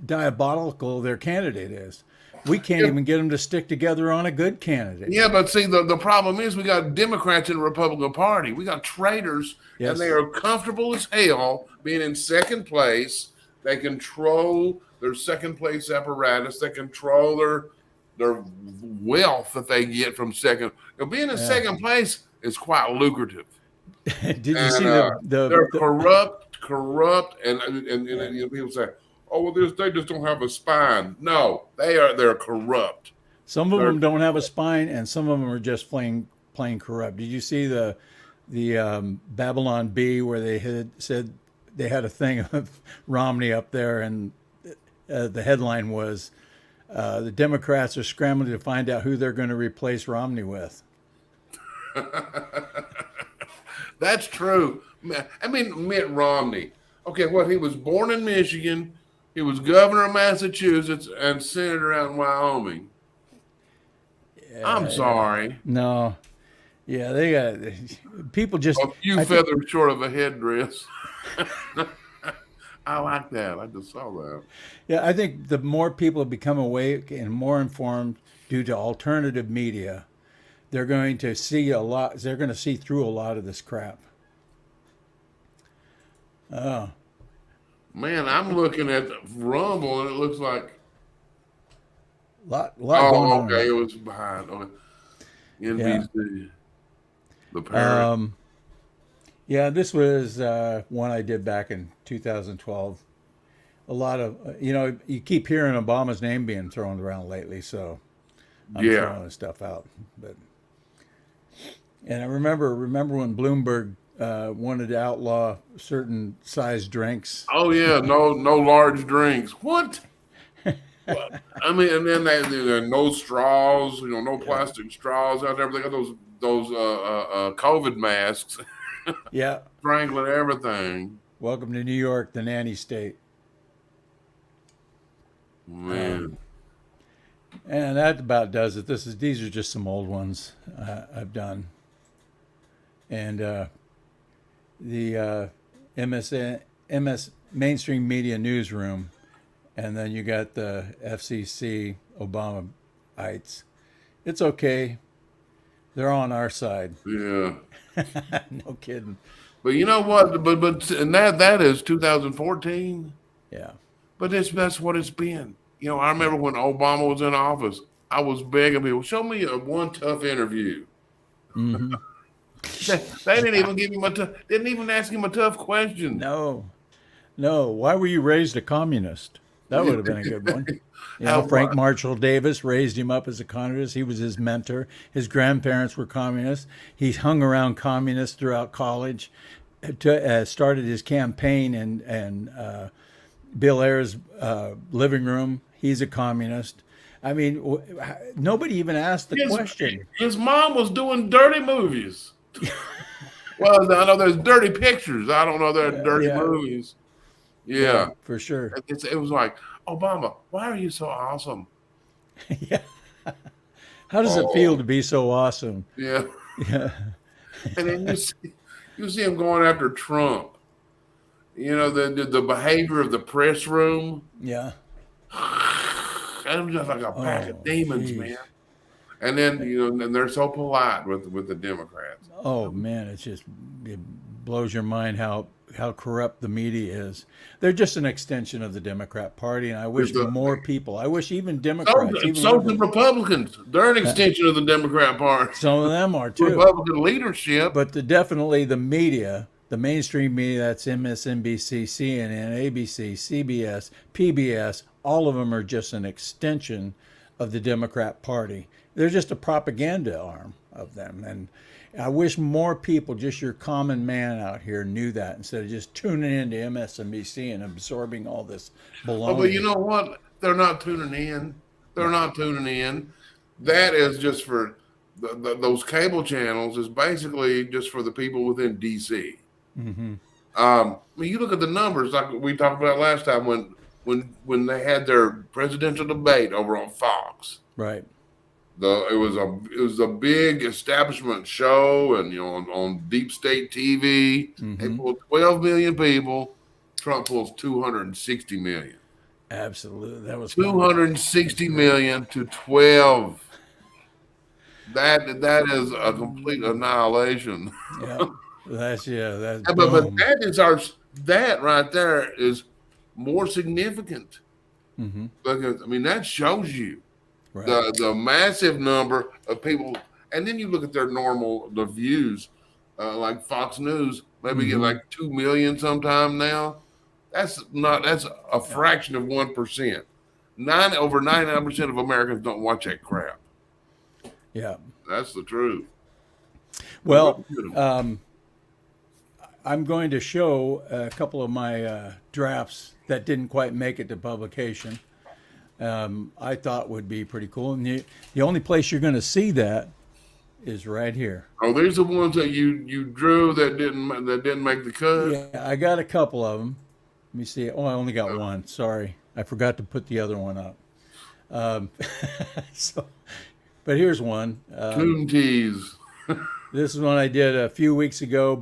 diabolical their candidate is. We can't even get them to stick together on a good candidate. Yeah, but see, the problem is we got Democrats in the Republican Party. We got traitors, and they are comfortable as hell being in second place. They control their second place apparatus. They control their wealth that they get from second. Being in second place is quite lucrative. Did you see they're corrupt, and people say, "Oh, well, they just don't have a spine." No, they're corrupt. Some of them don't have a spine, and some of them are just plain corrupt. Did you see the Babylon Bee where they had said they had a thing of Romney up there, and the headline was, the Democrats are scrambling to find out who they're going to replace Romney with. That's true. I mean, Mitt Romney. Okay, he was born in Michigan. He was governor of Massachusetts and senator out in Wyoming. I'm sorry. No. Yeah, they got people just a few feathers short of a headdress. I like that. I just saw that. Yeah, I think the more people become awake and more informed due to alternative media, they're going to see a lot. They're going to see through a lot of this crap. Oh. Man, I'm looking at Rumble and it looks like lot going on. Okay, it was behind. Okay. NBC. The parent. Yeah, this was one I did back in 2012. A lot of, you keep hearing Obama's name being thrown around lately, so I'm throwing his stuff out. And I remember when Bloomberg wanted to outlaw certain size drinks. Oh yeah, no large drinks. What? I mean, and then there are no straws, no plastic straws out there. They got those COVID masks. Yeah. Strangling everything. Welcome to New York, the nanny state. Man. And that about does it. These are just some old ones I've done. And the MS mainstream media newsroom, and then you got the FCC Obamaites. It's okay. They're on our side. Yeah. No kidding. But you know what? But and that is 2014. Yeah. But that's what it's been. I remember when Obama was in office, I was begging people, show me one tough interview. Mm-hmm. They didn't even give him didn't even ask him a tough question. No. Why were you raised a communist? That would have been a good one. Frank Marshall Davis raised him up as a communist. He was his mentor. His grandparents were communists. He hung around communists throughout college. Started his campaign in Bill Ayer's living room. He's a communist. I mean, nobody even asked the question. His mom was doing dirty movies. Well, I know there's dirty pictures. I don't know there's dirty movies. Yeah, for sure. It was like, Obama, why are you so awesome? Yeah. How does it feel to be so awesome? Yeah. Yeah. And then you see him going after Trump. The behavior of the press room. Yeah. It was just like a pack of demons, man. And then and they're so polite with the Democrats. Oh man, it blows your mind how corrupt the media is. They're just an extension of the Democrat Party, and I wish more people. I wish even Democrats, so the Republicans, they're an extension of the Democrat Party. Some of them are too. Republican leadership, but definitely the media. The mainstream media, that's MSNBC, CNN, ABC, CBS, PBS, all of them are just an extension of the Democrat Party. They're just a propaganda arm of them. And I wish more people, just your common man out here, knew that instead of just tuning into MSNBC and absorbing all this baloney. Oh, but you know what? They're not tuning in. They're not tuning in. That is just for those cable channels is basically just for the people within D.C. Mm-hmm. You look at the numbers like we talked about last time when they had their presidential debate over on Fox. Right. It was a big establishment show, and on deep state TV, they pulled 12 million people. Trump pulls 260 million. Absolutely, that was 260 million to 12. That is a complete annihilation. Yeah. But that right there is more significant because that shows you the massive number of people, and then you look at the views, like Fox News maybe get like 2 million sometime now. That's a fraction of 1%. Over 99% of Americans don't watch that crap. Yeah, that's the truth. Well, I'm going to show a couple of my drafts that didn't quite make it to publication. I thought would be pretty cool. And the only place you're going to see that is right here. Oh, these are the ones that you drew that didn't make the cut? Yeah, I got a couple of them. Let me see. Oh, I only got one. Sorry. I forgot to put the other one up. But here's one. Toon tease. This is one I did a few weeks ago,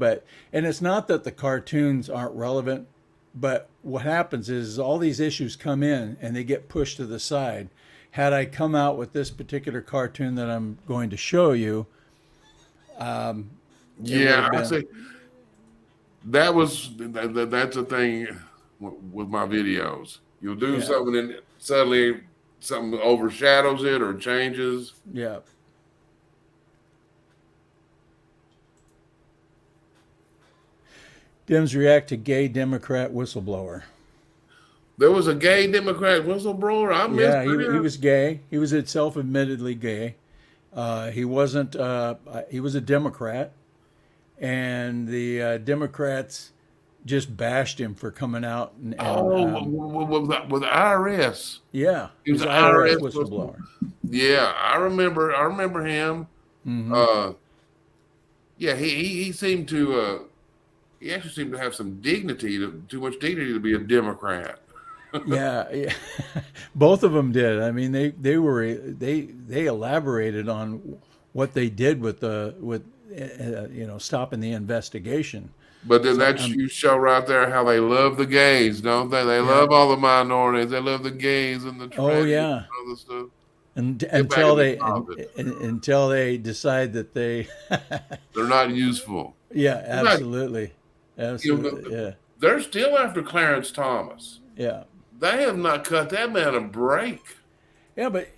and it's not that the cartoons aren't relevant, but what happens is all these issues come in and they get pushed to the side. Had I come out with this particular cartoon that I'm going to show you, I see. That's a thing with my videos. You'll do something and suddenly something overshadows it or changes. Yeah. Dems react to gay Democrat whistleblower. There was a gay Democrat whistleblower. I missed Yeah, he that. was gay. He was self-admittedly gay. He wasn't. He was a Democrat, and the Democrats just bashed him for coming out and With the IRS. yeah, He was he's an an IRS IRS whistleblower. Yeah, I remember him. Mm-hmm. Yeah, he seemed to. He actually seemed to have some dignity, too much dignity to be a Democrat. Yeah. Both of them did. I mean, they elaborated on what they did with stopping the investigation. But then you show right there how they love the gays, don't they? They love all the minorities. They love the gays and the trans and other stuff. Until they decide that they're not useful. Yeah, absolutely. Yeah. They're still after Clarence Thomas. Yeah. They have not cut that man a break. Yeah, but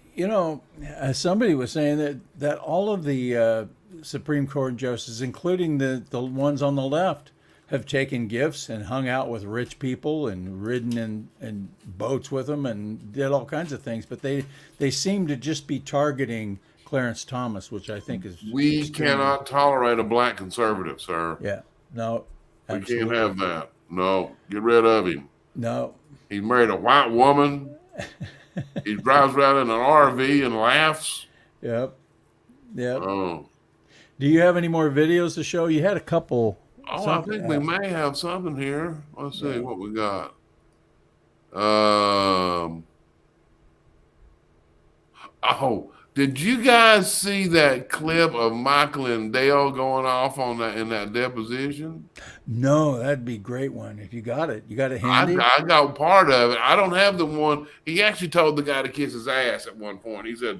somebody was saying that all of the Supreme Court justices, including the ones on the left, have taken gifts and hung out with rich people and ridden in boats with them and did all kinds of things. But they seem to just be targeting Clarence Thomas, which I think is we cannot tolerate a black conservative, sir. Yeah, no, absolutely. We can't have that. No, get rid of him. No, he married a white woman. He drives around in an RV and laughs. Yep. Oh. Do you have any more videos to show? You had a couple. Oh, I think we may have something here. Let's see what we got. Did you guys see that clip of Michael and Dale going off in that deposition? No, that'd be a great one. If you got it handy? I got part of it. I don't have the one. He actually told the guy to kiss his ass at one point. He said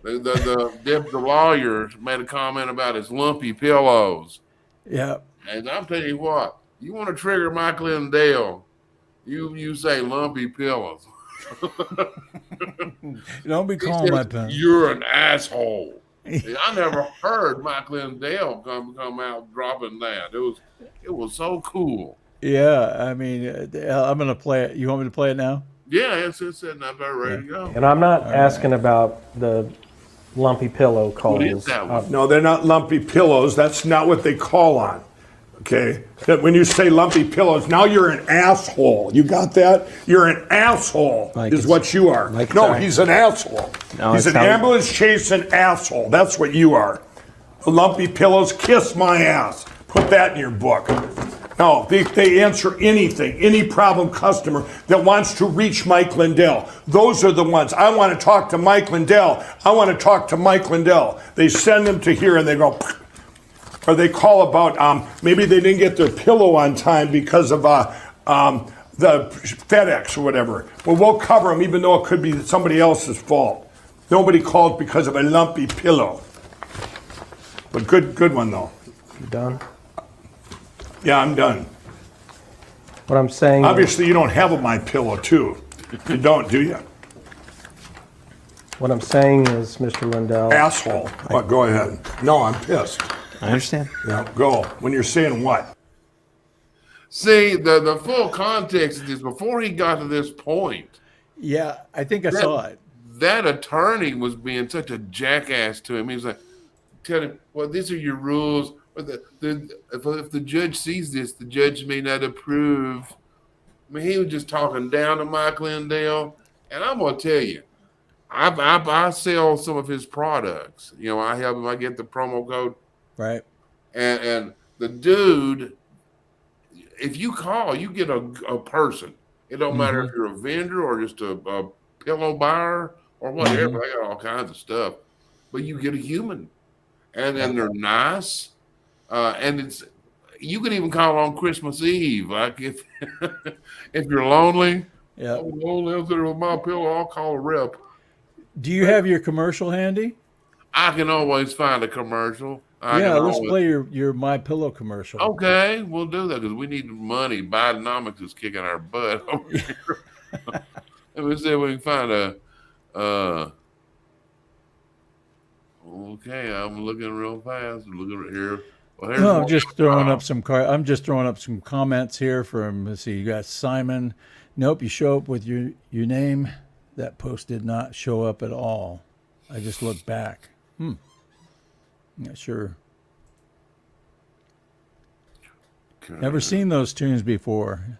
the lawyer made a comment about his lumpy pillows. Yeah. And I'm telling you what, you want to trigger Michael and Dale, you say lumpy pillows. Don't be calling my pen. You're an asshole. I never heard Michael and Dale come out dropping that. It was so cool. Yeah, I mean, I'm gonna play it. You want me to play it now? Yeah, it's sitting up there ready to go. And I'm not asking about the lumpy pillow calls. What is that one? No, they're not lumpy pillows. That's not what they call on. Okay? That when you say lumpy pillows, now you're an asshole. You got that? You're an asshole is what you are. No, he's an asshole. No, he's an ambulance chasing asshole. That's what you are. Lumpy pillows, kiss my ass. Put that in your book. No, they answer anything, any problem customer that wants to reach Mike Lindell. Those are the ones. I want to talk to Mike Lindell. I want to talk to Mike Lindell. They send them to here and they go, or they call about maybe they didn't get their pillow on time because of the FedEx or whatever. Well, we'll cover them even though it could be somebody else's fault. Nobody called because of a lumpy pillow. But good one though. You done? Yeah, I'm done. What I'm saying. Obviously, you don't have a My Pillow too. You don't, do you? What I'm saying is, Mr. Lindell. Asshole. What? Go ahead. No, I'm pissed. I understand. Yeah, go. When you're saying what? See, the full context is before he got to this point. Yeah, I think I saw it. That attorney was being such a jackass to him. He was like, tell him, well, these are your rules. But if the judge sees this, the judge may not approve. I mean, he was just talking down to Mike Lindell. And I'm going to tell you, I sell some of his products. You know, I help him. I get the promo code. Right. And the dude, if you call, you get a person. It don't matter if you're a vendor or just a pillow buyer or whatever. They got all kinds of stuff. But you get a human. And they're nice. And it's you can even call on Christmas Eve. Like if you're lonely, I'm lonely out there with my pillow, I'll call a rep. Do you have your commercial handy? I can always find a commercial. Let's play your My Pillow commercial. Okay, we'll do that because we need money. Bidenomics is kicking our butt over here. Let me see if we can find a. Okay, I'm looking real fast. Looking right here. Well, there's No, one. I'm just throwing up some I'm just throwing up some comments here from, let's see, you got Simon. Nope, you show up with your name. That post did not show up at all. I just looked back. Not sure. Never seen those tunes before.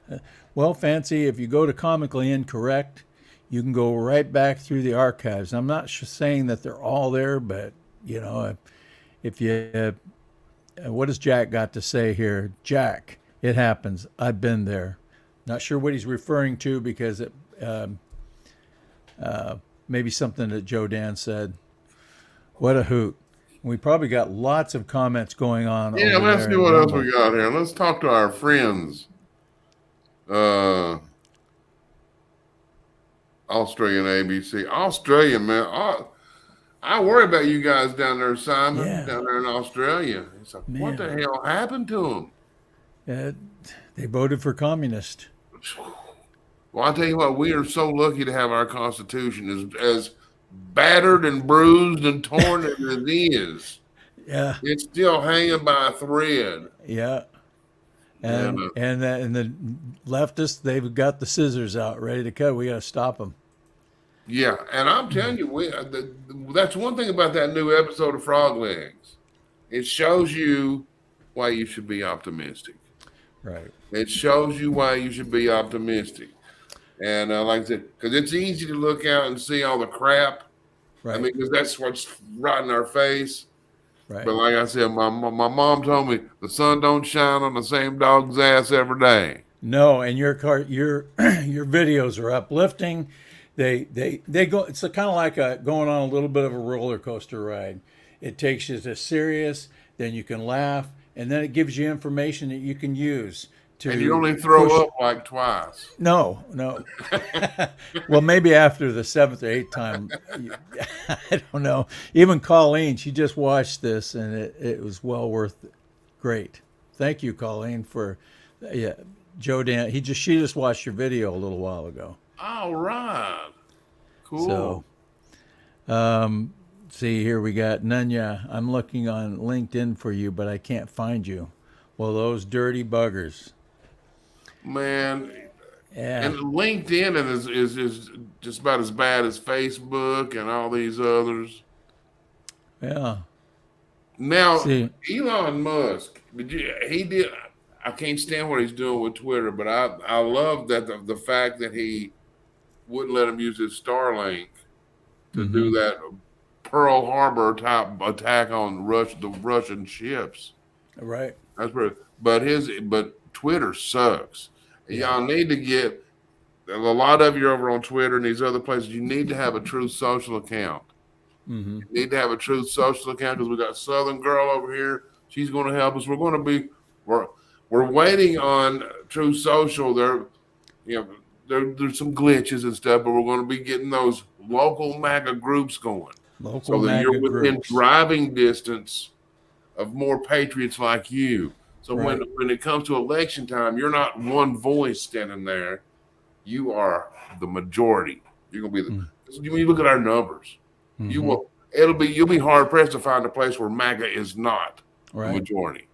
Well, Fancy, if you go to Comically Incorrect, you can go right back through the archives. I'm not saying that they're all there, but, you know, if you... what has Jack got to say here? Jack, it happens. I've been there. Not sure what he's referring to because it maybe something that Joe Dan said. What a hoot. We probably got lots of comments going on. Yeah, over let's there see in what else Rumble. we got here. Let's talk to our friends. Australian ABC. Australia, man. I worry about you guys down there, Simon, down there in Australia. It's like, what the hell happened to them? They voted for communist. Well, I tell you what, we are so lucky to have our Constitution as battered and bruised and torn as it is. Yeah. It's still hanging by a thread. Yeah. And the leftists, they've got the scissors out ready to cut. We got to stop them. Yeah, and I'm telling you, that's one thing about that new episode of Frog Legs. It shows you why you should be optimistic. Right. It shows you why you should be optimistic. And like I said, because it's easy to look out and see all the crap. Right. I mean, because that's what's right in our face. Right. But like I said, my mom told me the sun don't shine on the same dog's ass every day. No, and your videos are uplifting. They go. It's kind of like going on a little bit of a roller coaster ride. It takes you to serious, then you can laugh, and then it gives you information that you can use. And you only throw up like twice. No. Well, maybe after the 7th or 8th time. I don't know. Even Colleen, she just watched this, and it was well worth it. Great. Thank you, Colleen, for Joe Dan. She just watched your video a little while ago. All right. Cool. So, see, here we got Nunya. I'm looking on LinkedIn for you, but I can't find you. Well, those dirty buggers. Man, yeah. And LinkedIn is just about as bad as Facebook and all these others. Yeah. Now, Elon Musk, I can't stand what he's doing with Twitter, but I love that the fact that he wouldn't let him use his Starlink to do that Pearl Harbor type attack on the Russian ships. Right. That's pretty. But Twitter sucks. Y'all need to get a lot of you over on Twitter and these other places. You need to have a Truth Social account. You need to have a Truth Social account because we got Southern Girl over here. She's going to help us. We're waiting on Truth Social. There's some glitches and stuff, but we're going to be getting those local MAGA groups going, so that you're within driving distance of more patriots like you. So when it comes to election time, you're not one voice standing there. You are the majority. You're gonna be when you look at our numbers, you'll be hard pressed to find a place where MAGA is not the majority.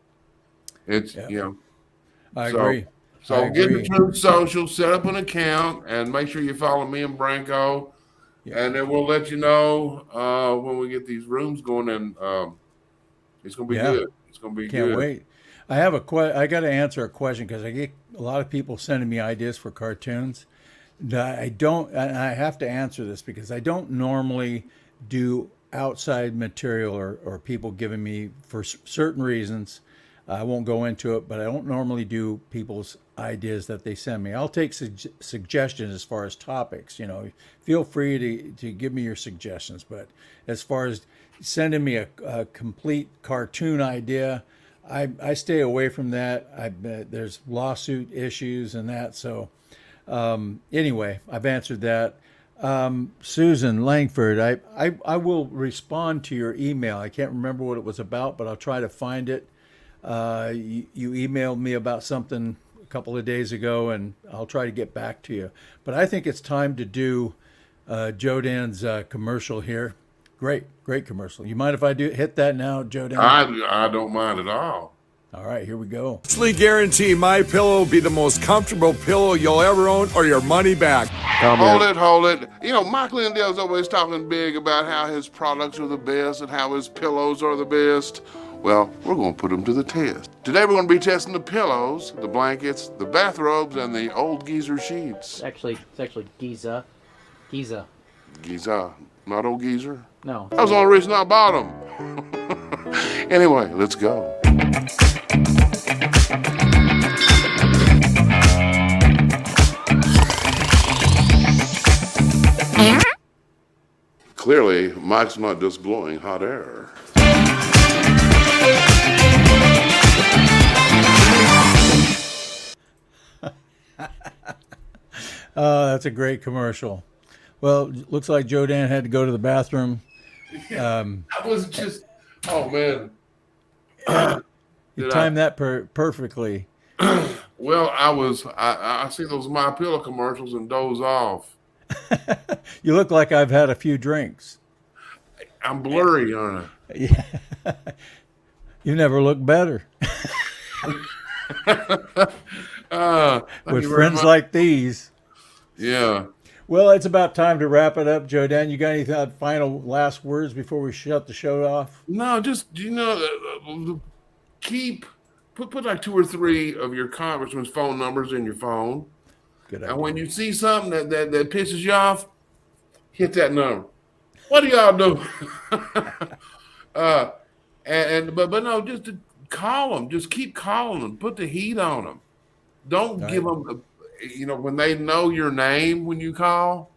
It's I agree. So get the Truth Social, set up an account, and make sure you follow me and Branco, and then we'll let you know when we get these rooms going. And it's gonna be good. It's gonna be good. Can't wait. I got to answer a question because I get a lot of people sending me ideas for cartoons. I have to answer this because I don't normally do outside material or people giving me, for certain reasons, I won't go into it, but I don't normally do people's ideas that they send me. I'll take suggestions as far as topics. Feel free to give me your suggestions. But as far as sending me a complete cartoon idea, I stay away from that. There's lawsuit issues and that. So anyway, I've answered that. Susan Langford, I will respond to your email. I can't remember what it was about, but I'll try to find it. You emailed me about something a couple of days ago, and I'll try to get back to you. But I think it's time to do Joe Dan's commercial here. Great commercial. You mind if I hit that now, Joe Dan? I don't mind at all. All right, here we go. Absolutely guarantee my pillow will be the most comfortable pillow you'll ever own, or your money back. Hold it. You know, Mike Lindell's always talking big about how his products are the best and how his pillows are the best. Well, we're going to put them to the test. Today we're going to be testing the pillows, the blankets, the bathrobes, and the old geezer sheets. It's actually Giza. Giza, not old geezer? No. That was the only reason I bought them. Anyway, let's go. Clearly, Mike's not just blowing hot air. That's a great commercial. Well, looks like Joe Dan had to go to the bathroom. I was just, oh man. You timed that perfectly. Well, I see those My Pillow commercials and doze off. You look like I've had a few drinks. I'm blurry, aren't I? Yeah. You never look better. With friends like these. Yeah. Well, it's about time to wrap it up, Joe Dan. You got any final last words before we shut the show off? No, just, put like 2 or 3 of your congressman's phone numbers in your phone. Good idea. And when you see something that pisses you off, hit that number. What do y'all do? But no, just to call them. Just keep calling them. Put the heat on them. Don't give them, when they know your name when you call.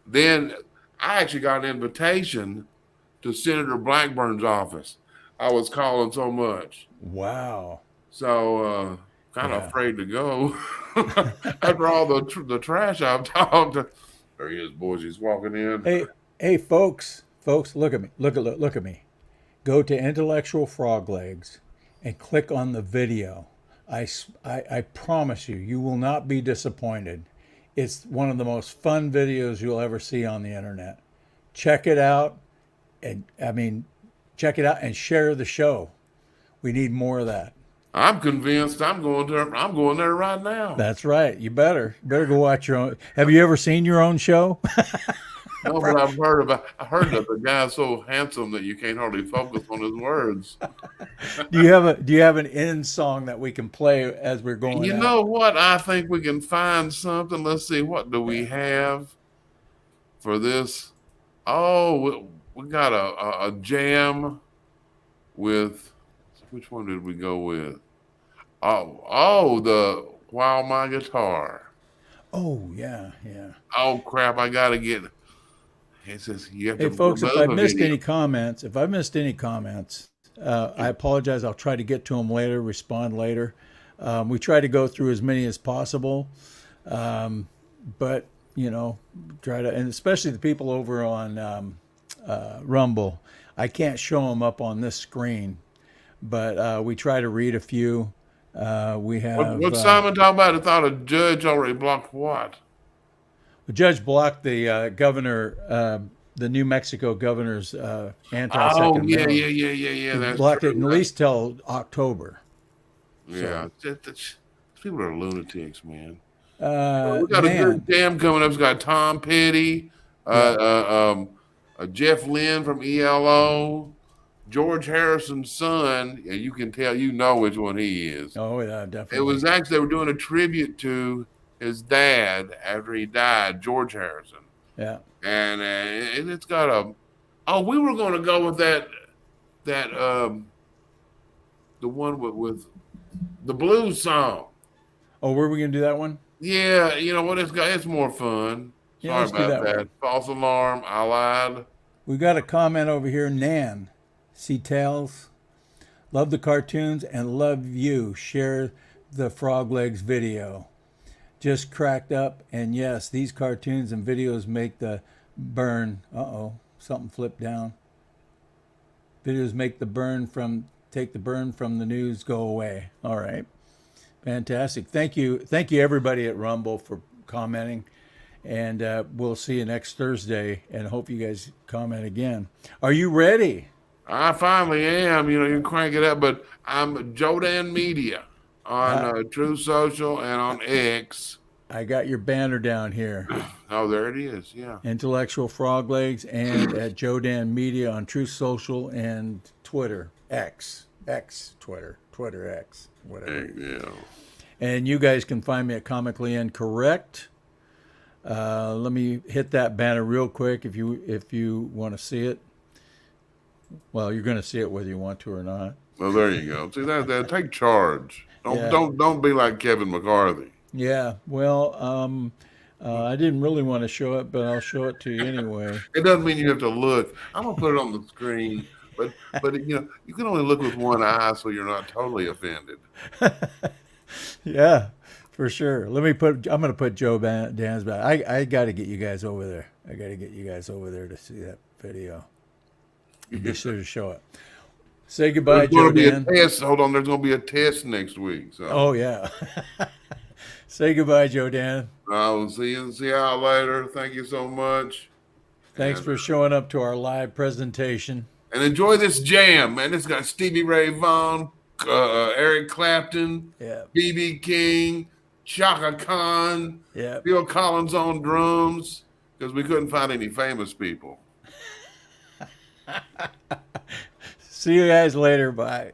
Then I actually got an invitation to Senator Blackburn's office. I was calling so much. Wow. So kind of afraid to go after all the trash I've talked. There he is, boys. He's walking in. Hey, folks, look at me. Look at me. Go to Intellectual Frog Legs and click on the video. I promise you will not be disappointed. It's one of the most fun videos you'll ever see on the internet. Check it out, and share the show. We need more of that. I'm convinced. I'm going there right now. That's right. You better go watch your own. Have you ever seen your own show? No, but I heard that the guy's so handsome that you can't hardly focus on his words. Do you have an end song that we can play as we're going? You know what? I think we can find something. Let's see. What do we have for this? Oh, we got a jam with. Which one did we go with? Oh, the While My Guitar. Oh yeah. Oh crap! I gotta get. It says you have to. Hey folks, if I've missed any comments, I apologize. I'll try to get to them later. Respond later. We try to go through as many as possible, but try to, and especially the people over on Rumble. I can't show them up on this screen, but we try to read a few. We have. What Simon talking about? I thought a judge already blocked what? The judge blocked the governor, the New Mexico governor's anti-second amendment. Yeah. That's blocked true. it at least till October. Yeah, people are lunatics, man. We got a good jam coming up. It's got Tom Petty, Jeff Lynne from ELO, George Harrison's son, and you can tell which one he is. Oh yeah, definitely. It was actually they were doing a tribute to his dad after he died, George Harrison. Yeah. And it's got we were going to go with that the one with the blues song. Oh, were we going to do that one? Yeah, you know what? It's more fun. Yeah, Sorry about that. False alarm. I lied. We got a comment over here. Nan, C Tales, love the cartoons and love you. Share the Frog Legs video. Just cracked up, and yes, these cartoons and videos make the burn. Something flipped down. Videos make take the burn from the news go away. All right, fantastic. Thank you everybody at Rumble for commenting, and we'll see you next Thursday. And hope you guys comment again. Are you ready? I finally am. You can crank it up, but I'm Jodan Media on True Social and on X. I got your banner down here. Oh, there it is. Yeah. Intellectual Frog Legs and at Jodan Media on True Social and Twitter. Twitter X, whatever. Yeah. And you guys can find me at Comically Incorrect. Let me hit that banner real quick if you want to see it. Well, you're going to see it whether you want to or not. Well, there you go. See that take charge. Don't be like Kevin McCarthy. Yeah. Well, I didn't really want to show it, but I'll show it to you anyway. It doesn't mean you have to look. I'm gonna put it on the screen, but you can only look with one eye, so you're not totally offended. Yeah, for sure. I'm going to put Joe Dan's back. I got to get you guys over there. I got to get you guys over there to see that video. Be sure to show it. Say goodbye, Joe Dan. Hold on, there's going to be a test next week. So. Oh, yeah. Say goodbye, Joe Dan. I'll see y'all later. Thank you so much. Thanks for showing up to our live presentation. And enjoy this jam, man. It's got Stevie Ray Vaughan, Eric Clapton, B.B. King, Chaka Khan, Phil Collins on drums, because we couldn't find any famous people. See you guys later. Bye.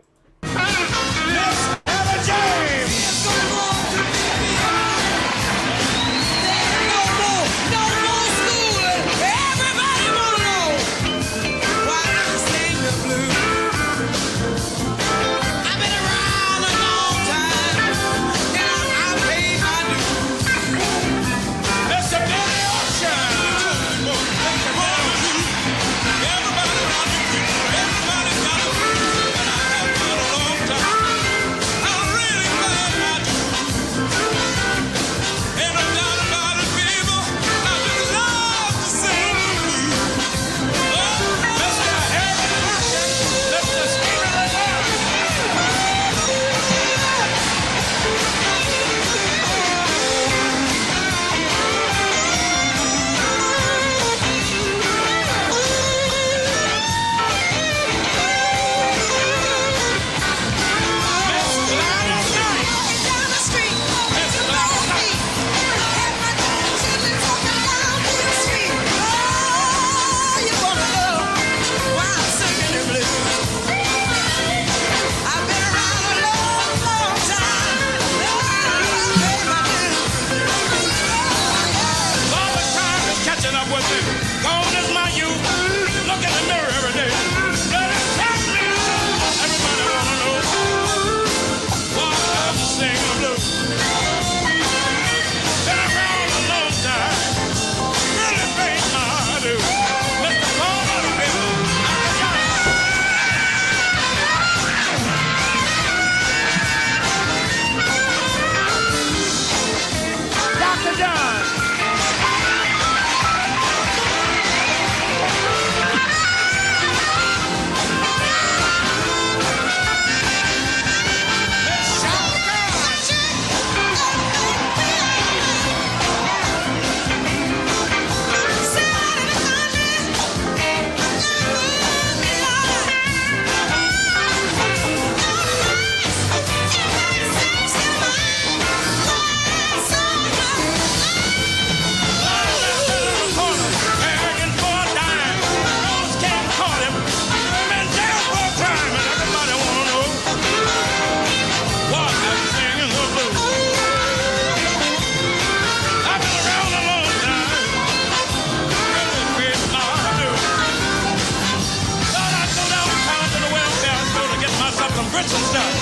Some grits and stuff.